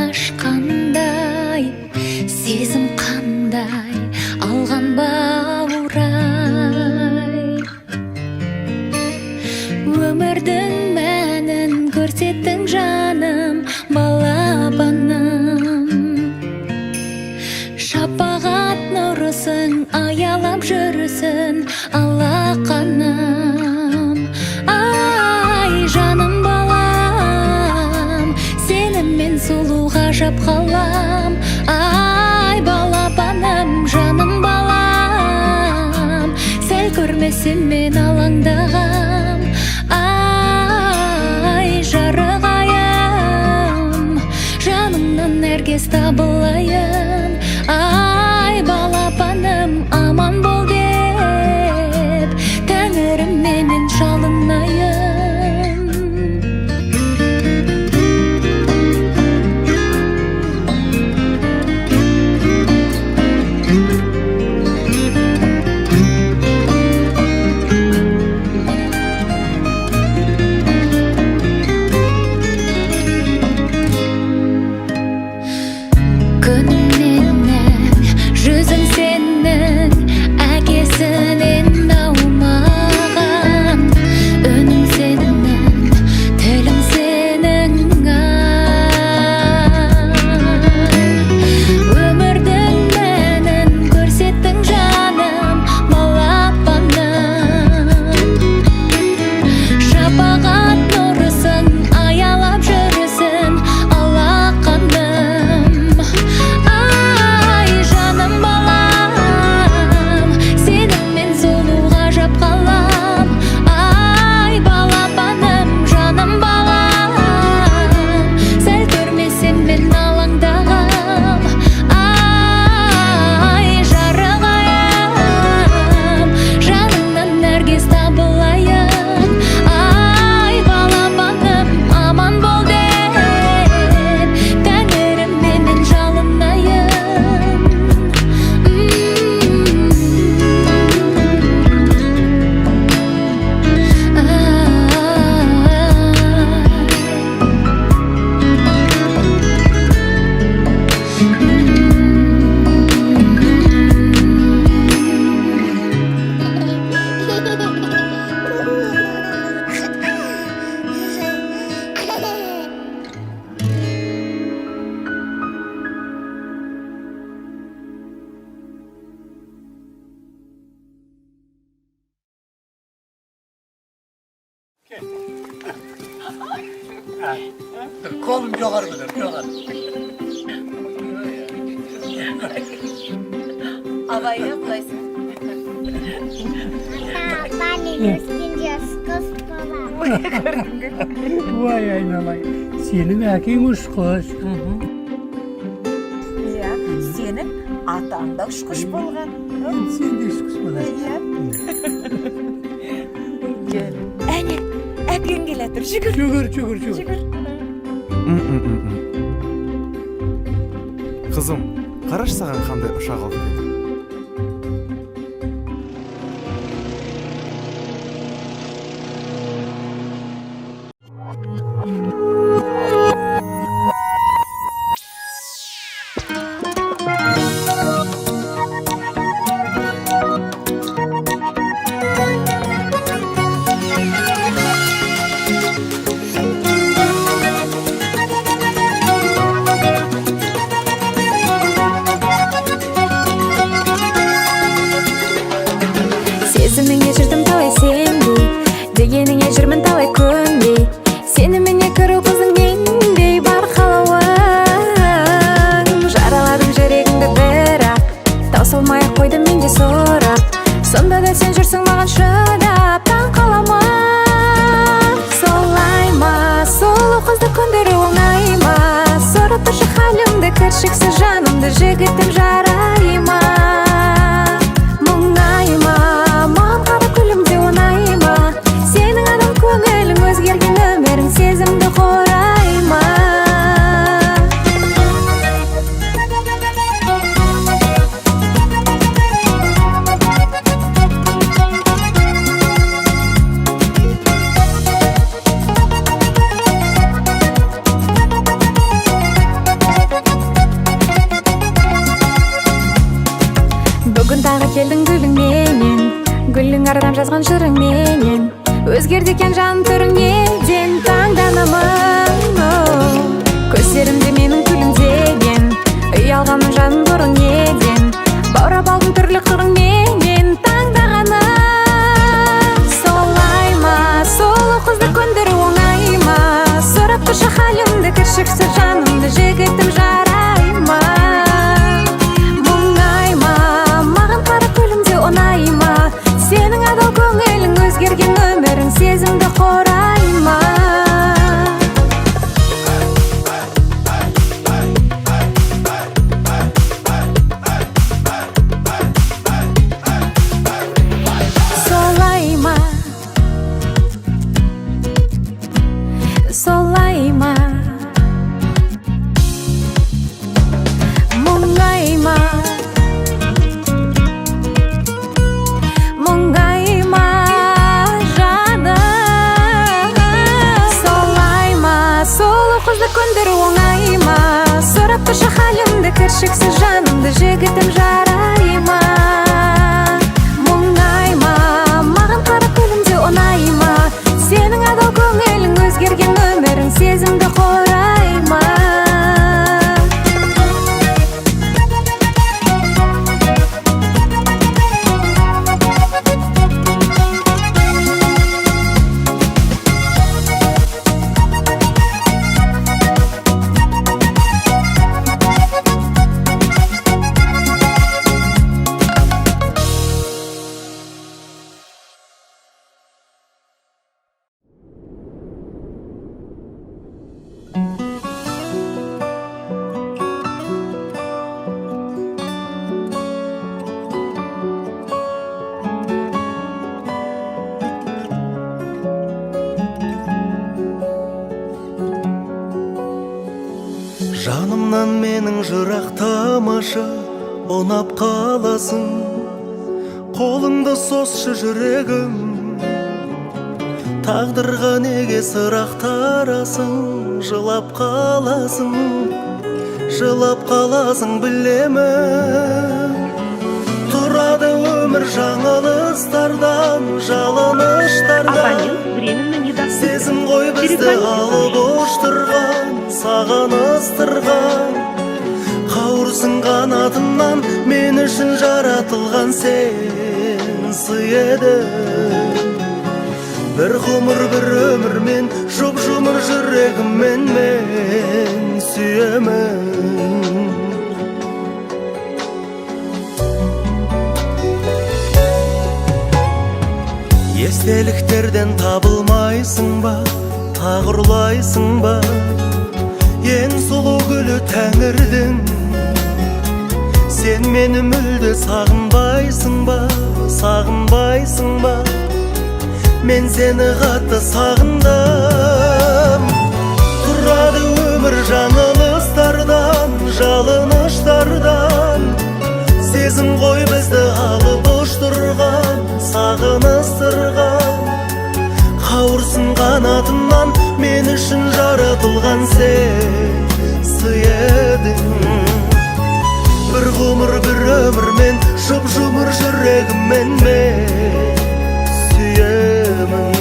ашқандай. Сезім қандай, алған баурай. Өмірдің мәнін көрсеттің жаным, балапаным. Шапағат нұрысың, аялап жүрісің, алақаным. Ай, жаным балам, сеніммен сұлу ғажап қалам. Ай, балапаным, жаным балам, сәл көрмесем мен алаңдағам. Ай, жарық айым, жанымнан нәркес табылайын. Ай, балапаным, аман бол деп, тәңіріме мен жалынайын. Күнімнен Kolum жоғары көтер, жоғары. Абайға құлайсың. Vay aynalay. Senin әкең ұшқыш. Иә, сенің атаң да ұшқыш болған. Сен де ұшқыш боласың. Әне, әпкең келатыр, жүгір. Жүгір. Қызым, қараш саған қандай ұшақ алып келдім. Сезіміңе жүрдім талай сенбей, дегеніңе жүрмін талай көнбей. Сеніміне кіру қыздың мендей бар қалауың. Жараладым жүрегіңді бірақ, таусылмай қойдым менде сұрақ. Сонда да сен жүрсің маған шыдап, таң қаламын. Солай ма, сұлу қызды көндіру оңай ма? Сұрап тұршы халімді, кіршіксіз жанымды, жігітім жарай ма? Өзгерген өмірің сезімді қорай ма? Бүгін тағы келдің гүліңменен, гүлің ардан жазған жырыңменен. Өзгерді екен жан түрің неден таңданамын. Көздерімде менің күлімдеген, ұялғанмын жаным бұрын неден. Баурап алдым түрлі қырыңменен таңдағаным. Солай ма, сұлу қызды көндіру оңай ма? Сұрап тұршы халімді, кіршіксіз жанымды, жігітім жарай ма? Мұңай ма, маған қара күлімде оңай ма? Сенің адал көңілің өзгерген өмірің сезімді қорай ма? Солай ма? Солай ма? Мұңай ма? Мұңай ма жаным? Солай ма, сұлу қызды көндіру оңай ма? Сұрап тұршы халімді, кіршіксіз жанымды, жігітім жарай ма? Мұңай ма, маған қара күлімде оңай ма? Сенің адал көңілің өзгерген өмірің сезімді қорай ма? Жанымнан менің жырақтамашы, ұнап қаласың. Қолыңды сосшы жүрегім, тағдырға неге сырақтарасың? Жылап қаласың білемін. Тұрады өмір жаңылыстардан, жалыныштардан. Сезім ғой бізді алып ұштырған, саған ыстырған. Қауырсың қанатымнан, мен үшін жаратылған сен сый едің. Bir ғұмыр bir ömür men жұп-жұмыр жүрегіммен мен сүйемін. Естеліктерден табылмайсың ба, тағырлайсың ба, ең сұлу гүлі тәңірдің. Сен мені мүлде сағынбайсың ба, сағынбайсың ба, мен сені қатты сағындым. Тұрады өмір жаңылыстардан, жалыныштардан, сезім ғой бізді алып ұштырған, сағыныстырған. Қауырсын қанатынан мен үшін жаратылған сен сый едің. Bir ғұмыр bir ömür мен жұп-жұмыр жүрегіммен мен сүйемін.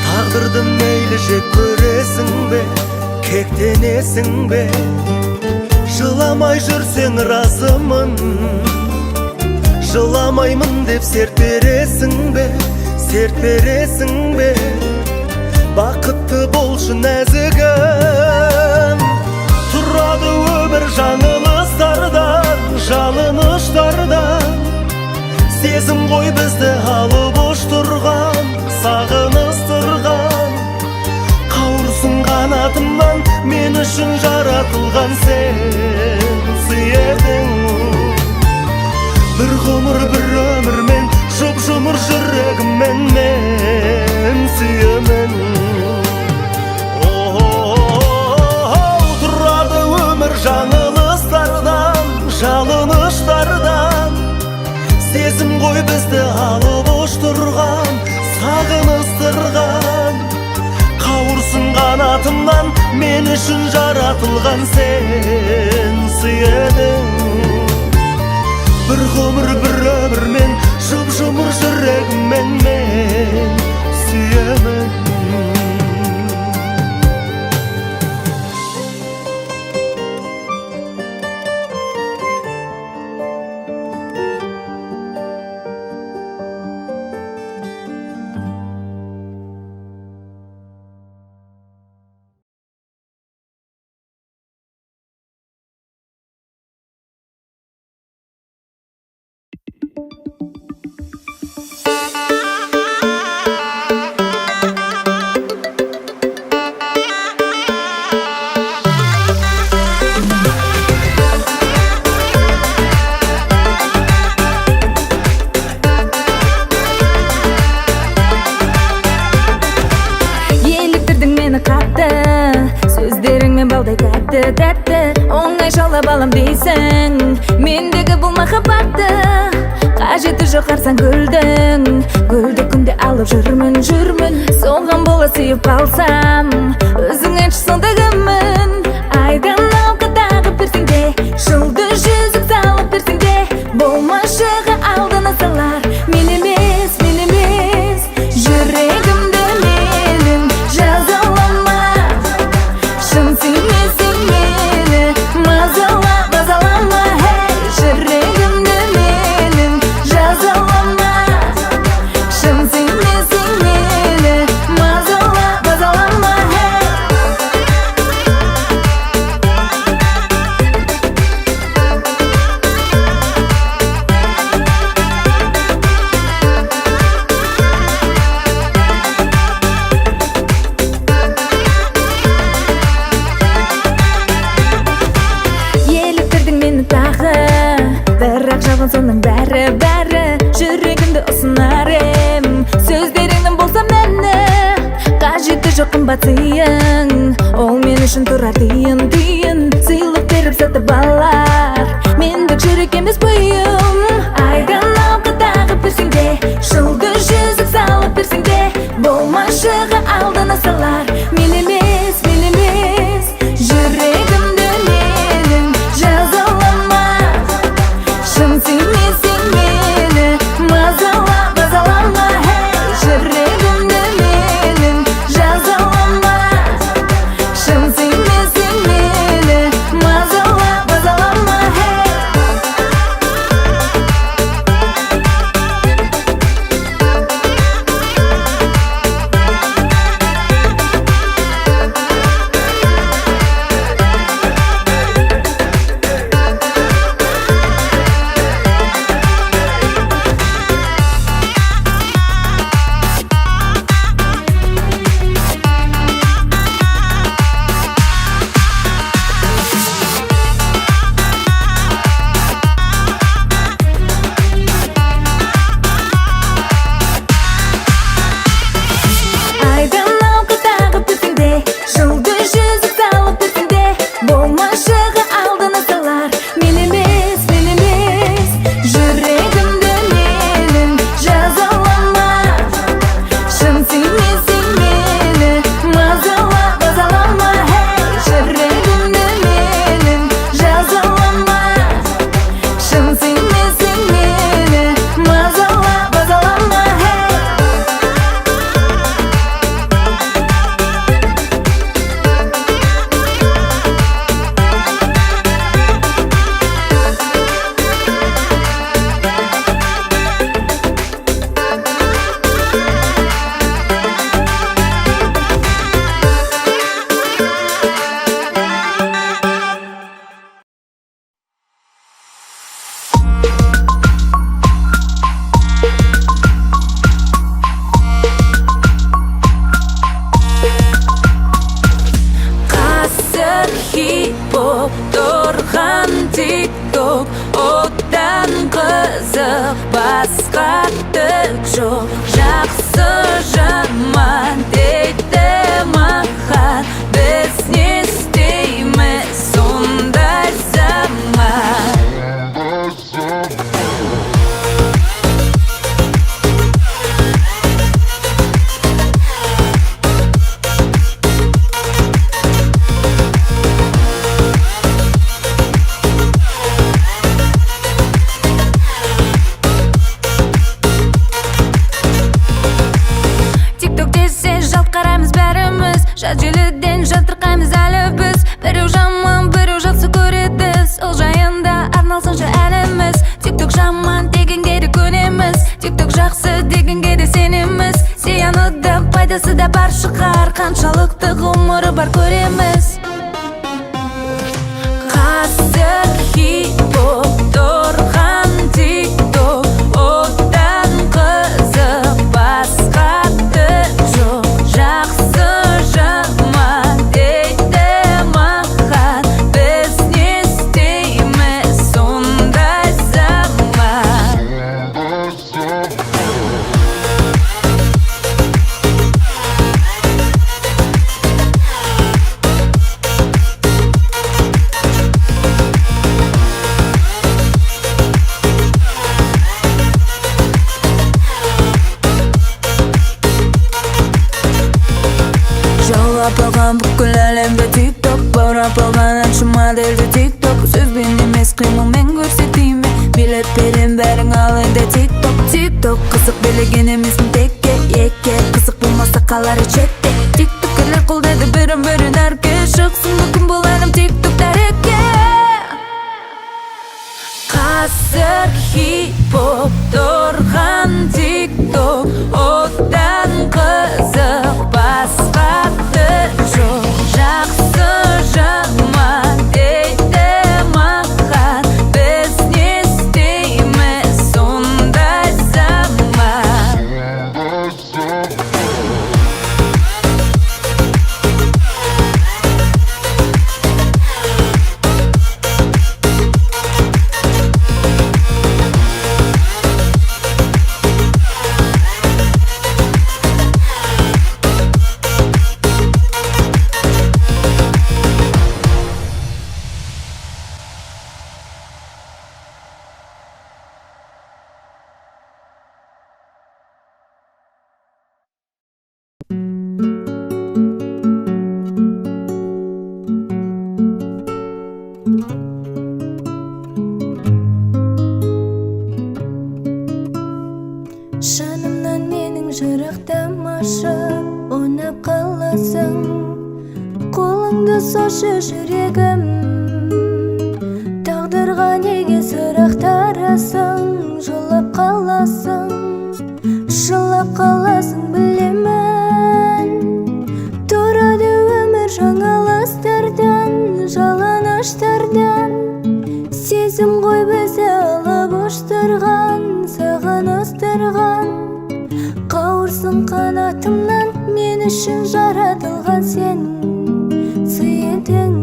Тағдырды мейлі жек көресің бе, кектенесің бе, жыламай жүрсең разымын. Жыламаймын деп серт бересің бе, серт бересің бе, бақытты болшы нәзігім. Тұрады өмір жаңылыстардан, жалыныштардан, сезім ғой бізді алып ұштырған, сағыныстырған. Қауырсын қанатымнан мен үшін жаратылған сен сый едің. Bir ғұмыр bir ömür мен жұп-жұмыр жүрегіммен мен сүйемін. Тұрады өмір жаңылыстардан, жалыныштардан, сезім ғой бізді алып ұштырған, сағыныстырған. Қауырсын қанатымнан мен үшін жаратылған сен сый едің. Bir ғұмыр bir ömür мен жұп-жұмыр жүрегіммен мен сүйемін. Оңай жаулап алам дейсің, мендегі бұл махаббатты. Қажеті жоқ арзан гүлдің, гүлді күнде алып жүрмін. Соған бола сүйіп қалсам, өзің айтшы сонда кіммін. Айдан алқа тағып берсең де, жұлдыз жүзік салып берсең де, болмашыға алдына салар. Мен емес, жүрегімді менің жазалама. Шын сүймесең мені мазалама, жүрегімді менің жазалама. Шын сүймесең мені мазалама. Соның бәрі жүрегімді ұсынар ем. Сөздеріңнің болса мәні, қажеті жоқ қымбат сыйың. Ол мен үшін тұрар тиын, сыйлық беріп сатып алар. Мендік жүрек емес бұйым. Айдан алқа тағып берсең де, жұлдыз жүзік салып берсең де, болмашыға алдына салар. Мен емес, жүрегімді менің жазалама. Шын сүймесең қызық басқа түк жоқ. Жақсы жаман дейді маған, біз не істейміз сондай заман. Жат желіден жатырқаймыз әлі біз. Біреу жаман, біреу жақсы көреді, сол жайында арналсыншы әліміз. Тикток жаман дегенге де көнеміз, тикток жақсы дегенге де сенеміз. Зияны да пайдасы да бар шығар, қаншалықты ғұмыры бар көреміз. Қазір хит боп тұрған тикток, одан қызық басқа түк жоқ. Жақсы жаман дейді маған, біз не істейміз сондай заман. Жаулап алған бүкіл әлемді тикток, баурап алған әнші модельді тикток. Сөзбен емес қимылмен көрсетейме, билет берем бәрің ал енді тикток. Тикток қызық билеген емесін текке, екке қызық болмаса қалары четте. Тиктокерлер қолдайды бірін-бірін әрке, шықсын бүкін бұл әлем тикток тәрекке. Қазір хит боп тұрған тикток, одан қызық басқа түк жоқ. Жақсы жаман дейді маған, біз не істейміз сондай заман. Жанымнан менің жырақтамашы, ұнап қаласың, қолыңды сошы жүрегім. Тағдырға неге сұрақтарасың, жылап қаласың, жылап қаласың білемін. Тұрады өмір жаңаластардан, жалаңаштардан. Сезім ғой бізді алып ұштырған, саған ыстырған. Қауырсын қанатымнан, мен үшін жаратылған сен сый едің.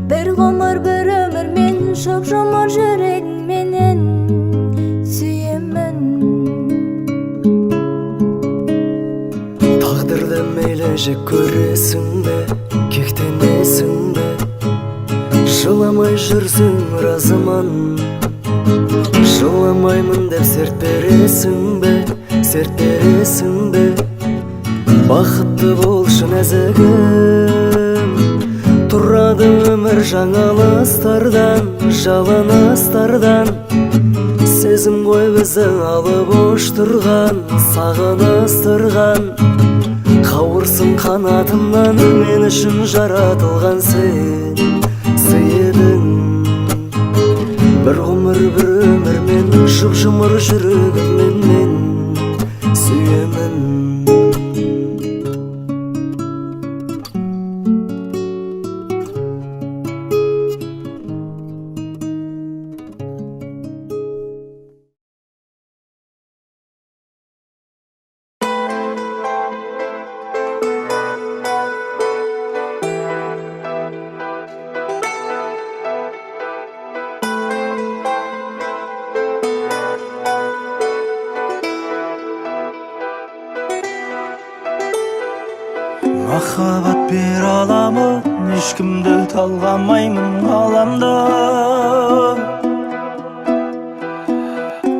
Бір ғұмыр бір өмір мен жұп-жұмыр жүрегіңменен сүйемін. Тағдырды мейлі жек көресің бе, кектенесің бе, жыламай жүрсің разыман. Жыламаймын деп серт бересің бе, серт бересің бе, бақытты болшы нәзігім. Тұрады өмір жаңалыстардан, жаланыстардан. Сезім ғой бізді алып ұштырған, сағыныстырған. Қауырсын қанатымнан, мен үшін жаратылған сен сый едің. Бір ғұмыр бір өмір мен жұп-жұмыр жүрегіммен мен сүйемін. ешкімді талғамаймын ғаламда.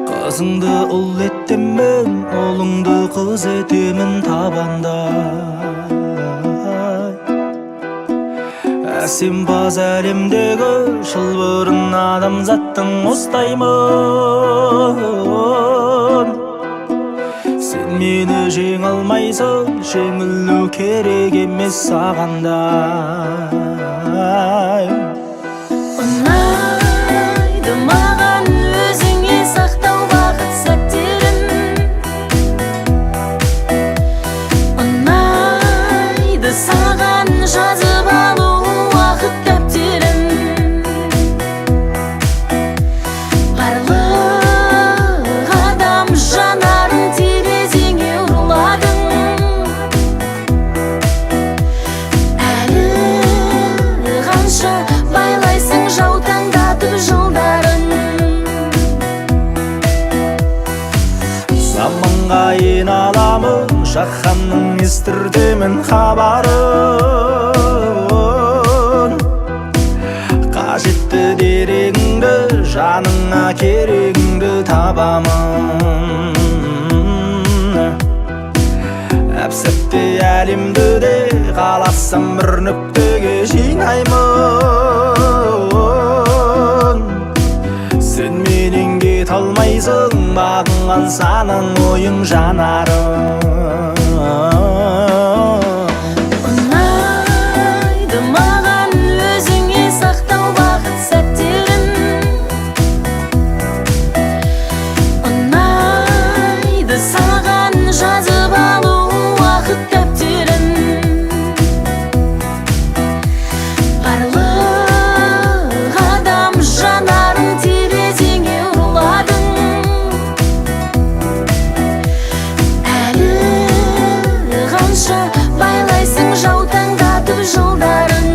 Қызыңды ұл еттемін, ұлыңды қыз етемін табанда. Әсем баз әлемдегі шылбырын адамзаттың ұстаймын. Сен мені жеңе алмайсың, жеңілу керек емес сағанда. Ұнайды маған өзіңе сақтау бақыт сәттерін. Ұнайды саған жазып алу уақыт дәптерін. Барлық адам жанарын терезеңе ұрладың. Әлі қанша байлайсың жаутаңдатып жылдарын. Заманға ен аламын, жаһанның естіртемін хабарын. Қажетті дерегіңді, жаныңа керегіңді табамын. Әп-сәтте әлемді де қаласам бір нүктеге жинаймын. Сен менен кете алмайсың, бағынған санаң ойың жанарың. Ұнайды маған өзіңе сақтау бақыт сәттерін. Ұнайды саған жазып алу уақыт дәптерін. Барлық адам жанарын терезеңе ұрладың. Әлі қанша байлайсың жаутаңдатып жылдарын.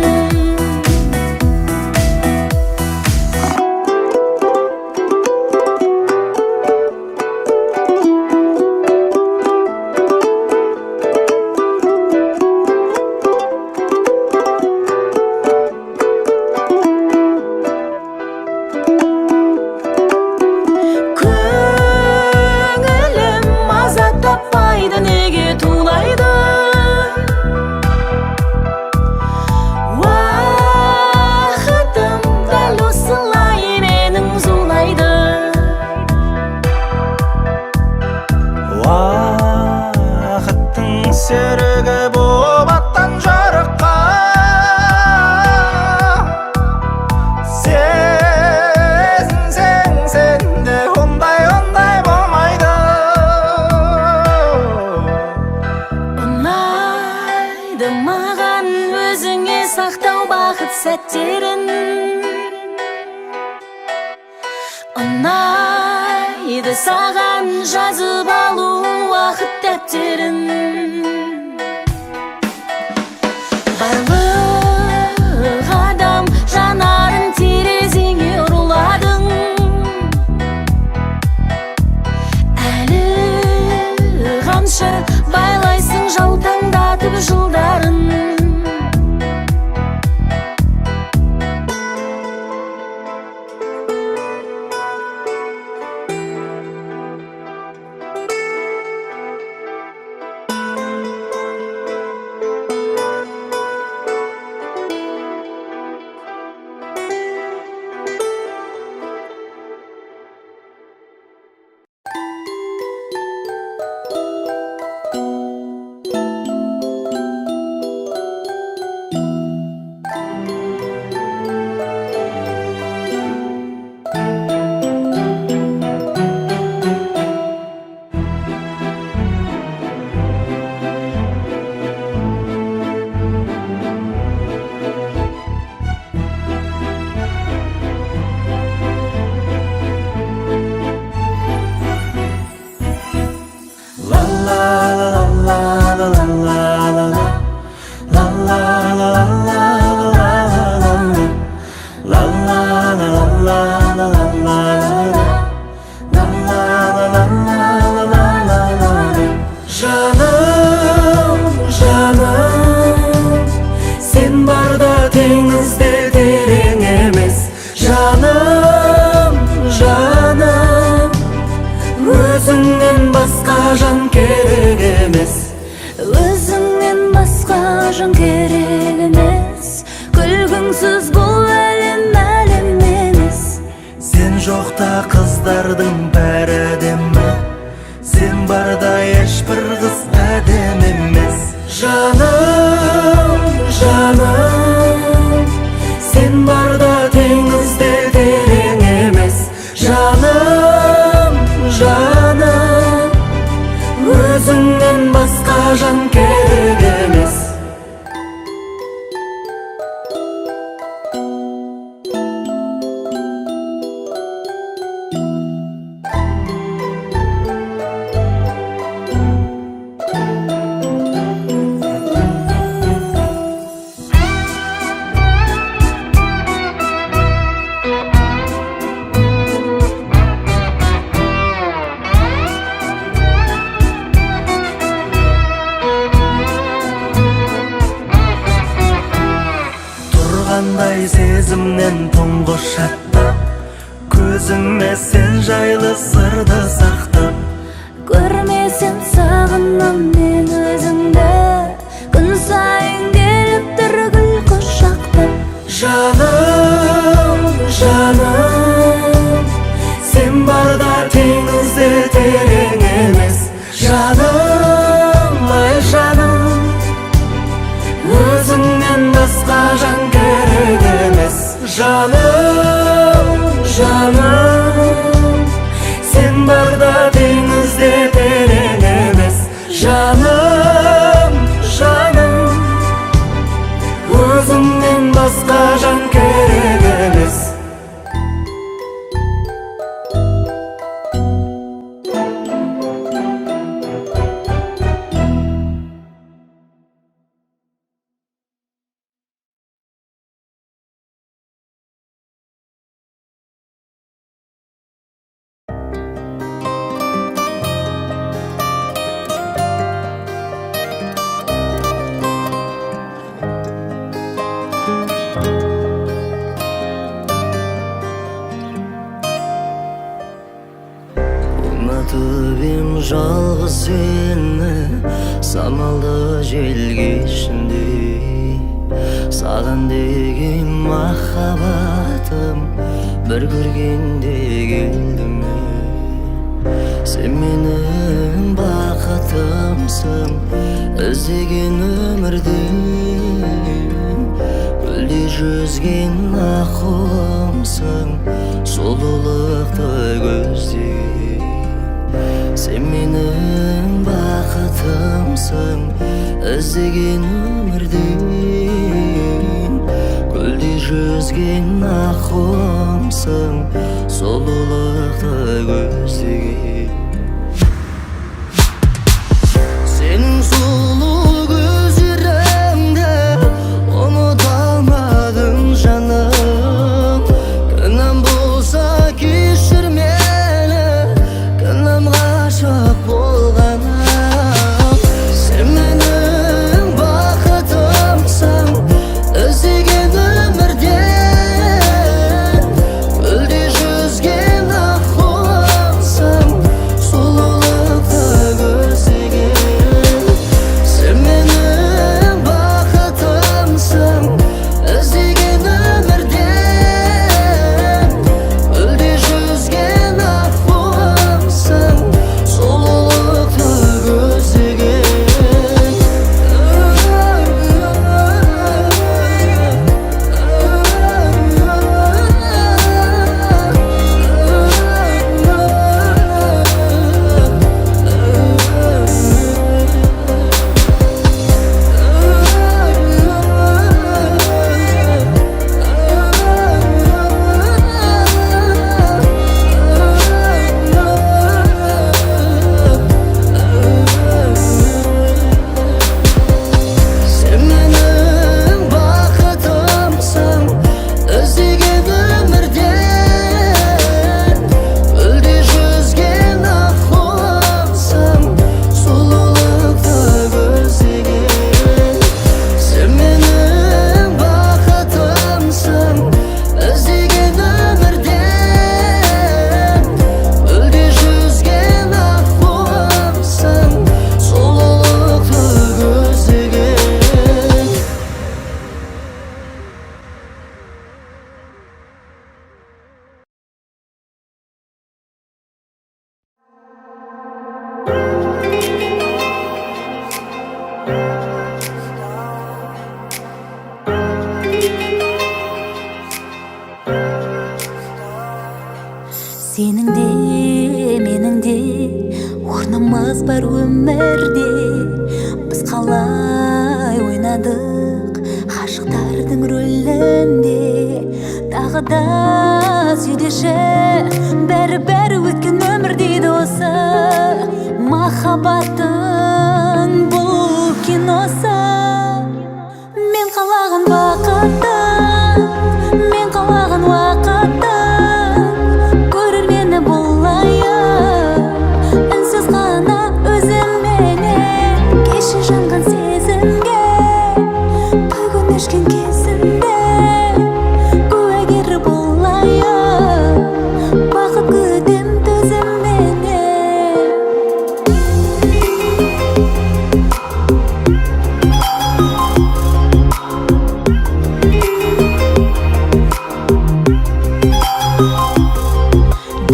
Көңілім маза таппайды, неге тулайды? Уақытым дәл осылай менің зулайды. Уақыттың серігі боп аттан жарыққа. Сезінсең сен де ондай болмайды. Ұнайды маған өзіңе сақтау бақыт сәттерін. Ұнайды саған жазып алу уақыт дәптерін. Барлық адам жанарын терезеңе ұрладың. Әлі қанша байлайсың жаутаңдатып жылдарын. Жаным, жаным, сен барда Жаным, жаным, өзіңнен басқа жан керек емес. Өзіңнен басқа жан керек емес. Күлгіңсіз бұл әлем емес. Сен жоқта қыздардың бәрі әдемі, сен барда ешбір қыз әдем емес. Жаным, жаным, сен барда теңізде терең емес. Жаным, жаным, өзіңнен басқа жан керек емес. Тұрғандай сезімнен тұңғыш аттап, көзіме сен жайлы сырды сақтап. Көрмесем сағынам мен өзіңді, күн сайын келіп тұр гүл құшақтап. Жаным, жаным, сен барда теңізде терең емес. Жаным, ай жаным, өзіңнен басқа жан керек емес. Жаным, жаным, сен барда теңізде терең емес. Жаным, жаным, өзіңнен басқа жан керек емес. Ұнатып жалғыз сені, самалды жел кешінде. Саған деген махаббатым бір көргенде келді ме? Сен менің бақытымсың, іздеген өмірде гүлде жүзген аққуымсың, сұлулықты көздеген. Сен менің бақытымсың, іздеген өмірде гүлде жүзген аққуымсың, сұлулықты көздеген. Сенің сұлу көздеріңді ұмыта алмадым жаным. Кінәм болса кешір мені, кінәм ғашық болғаным. Сен менің бақытымсың, іздеген өмірде гүлде жүзген аққуымсың, Сенің де менің де орнымыз бар өмірде. Біз қалай ойнадық ғашықтардың рөлінде. Тағы да сөйлеші, бәрі өткен өмір дейді осы. Махаббаттың бұл киносы. Мен қалаған бақытты, мен қалаған уақытты, көрермені болайын. Үнсіз ғана өзімменен кеше жанған сезімге, бүгін өшкен кезімде куәгері болайын. Бақыт күтем төзімменен.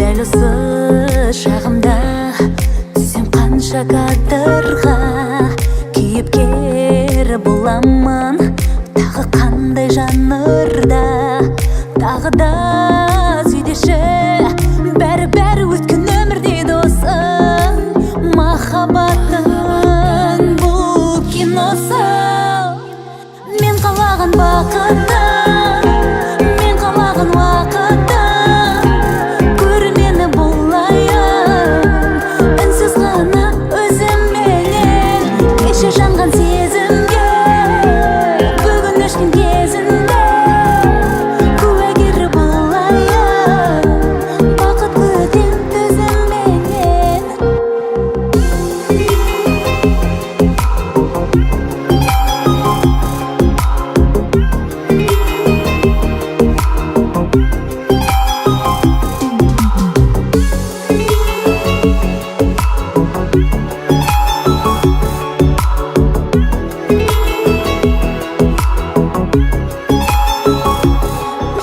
Дәл осы шағымда түсем қанша кадрға, кейіпкер боламын тағы қандай жанрда. Тағы да сөйлеші, бәрі өткен өмір дейді осы. Махаббаттың бұл киносы. Мен қалаған бақытты, мен қалаған уақытты, көрермені болайын. Үнсіз ғана өзімменен кеше жанған сезімге, бүгін өшкен кезінде куәгері болайын. Бақыт күтем төзімменен.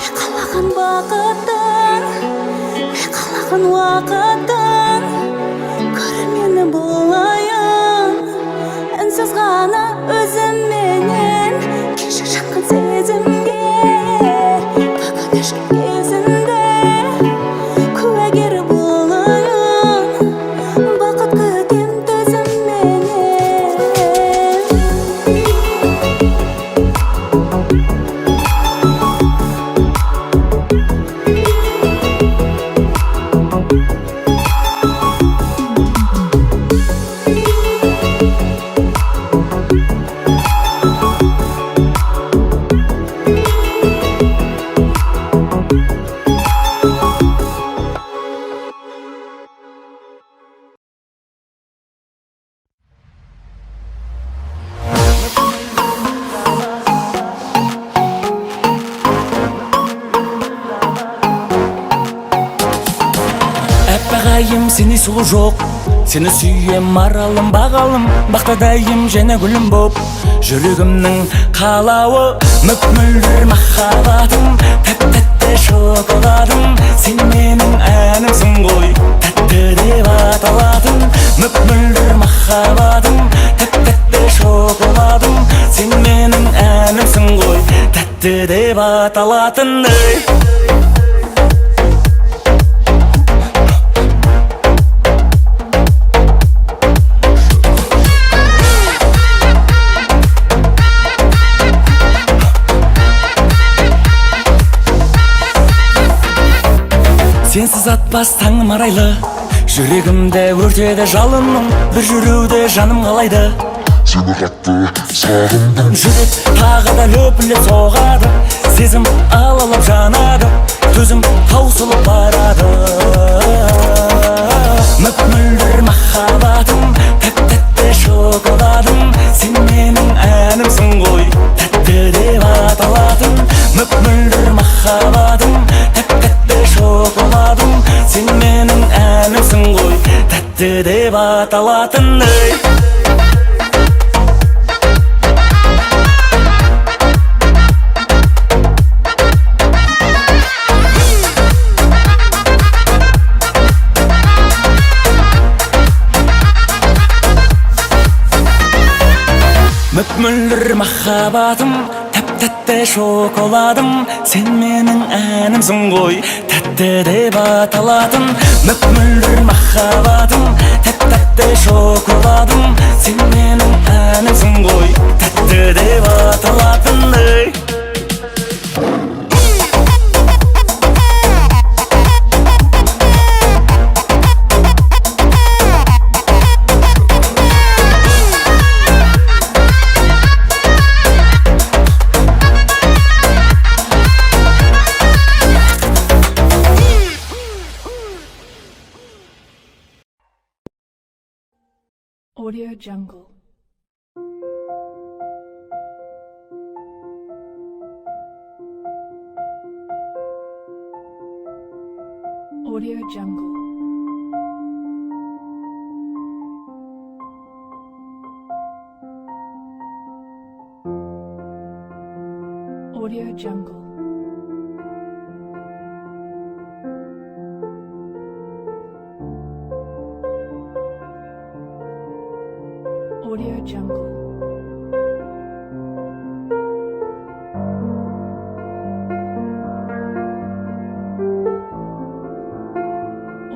Мен қалаған бақыттың, мен қалаған уақыттың, көрермені болайын. Үнсіз ғана өзімменен кеше жанған сезімге, бүгін өшкен кезінде куәгері болайын. Бақыт күтем төзімменен. Әппағайым, сені сұлу жоқ, сені сүйем маралым бағалым, бақтадайым және гүлім боп, жүрегімнің қалауы. Мөп-мөлдір махаббатым, тәп-тәтті шоколадым, сен менің әнімсің ғой, тәтті деп аталатын. Мөп-мөлдір махаббатым, тәп-тәтті шоколадым, сен менің әнімсің ғой, тәтті деп аталатын. Сенсіз атпас таңым арайлы, жүрегімді өртеді жалыным, бір жүруді жаным қалайды. Сені қатты сағындым. Жүрек тағы да löp-löp соғады, сезім алалап жанады, төзім таусылып барады. Мөп-мөлдір махаббатым, тәп-тәтті шоколадым, сен менің әнімсің ғой, тәтті деп аталатын. Мөп-мөлдір махаббатым, тәп-тәтті шоколадым, сен менің әнімсің ғой, тәтті деп аталатын. Мөп-мөлдір махаббатым, тәп-тәтті шоколадым, сен менің әнімсің ғой, тәтті деп аталатын мөп-мөлдір махаббатым, тәп-тәтті шоколадым, сен менің әнімсің ғой, тәтті деп аталатын Audio Jungle. Audio Jungle. Audio Jungle. Audio Jungle.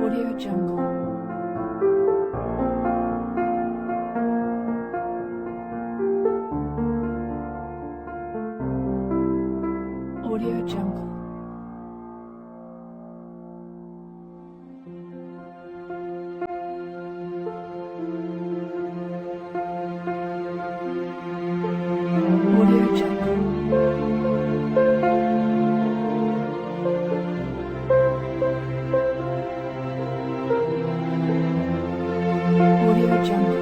Audio Jungle. Audio Jungle. Audio Jungle. Audio Jungle.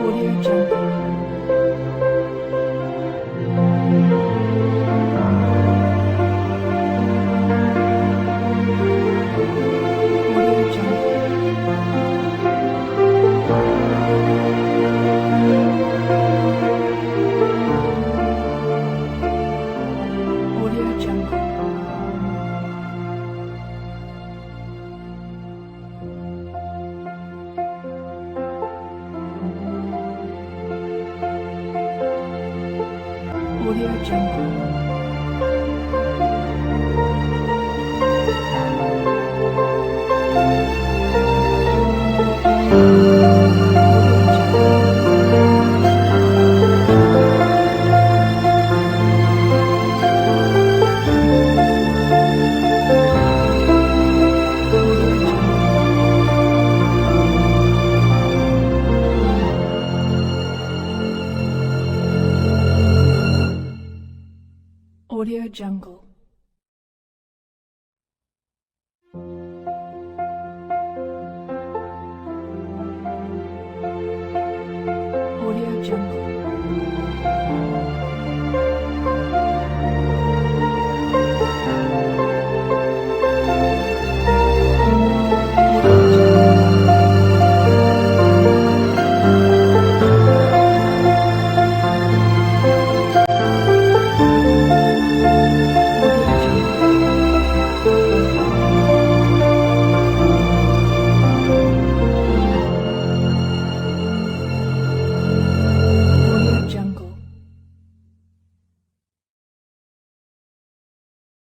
Audio Jungle. Audio Jungle. Audio Jungle. Audio Jungle. Audio Jungle. Audio Jungle.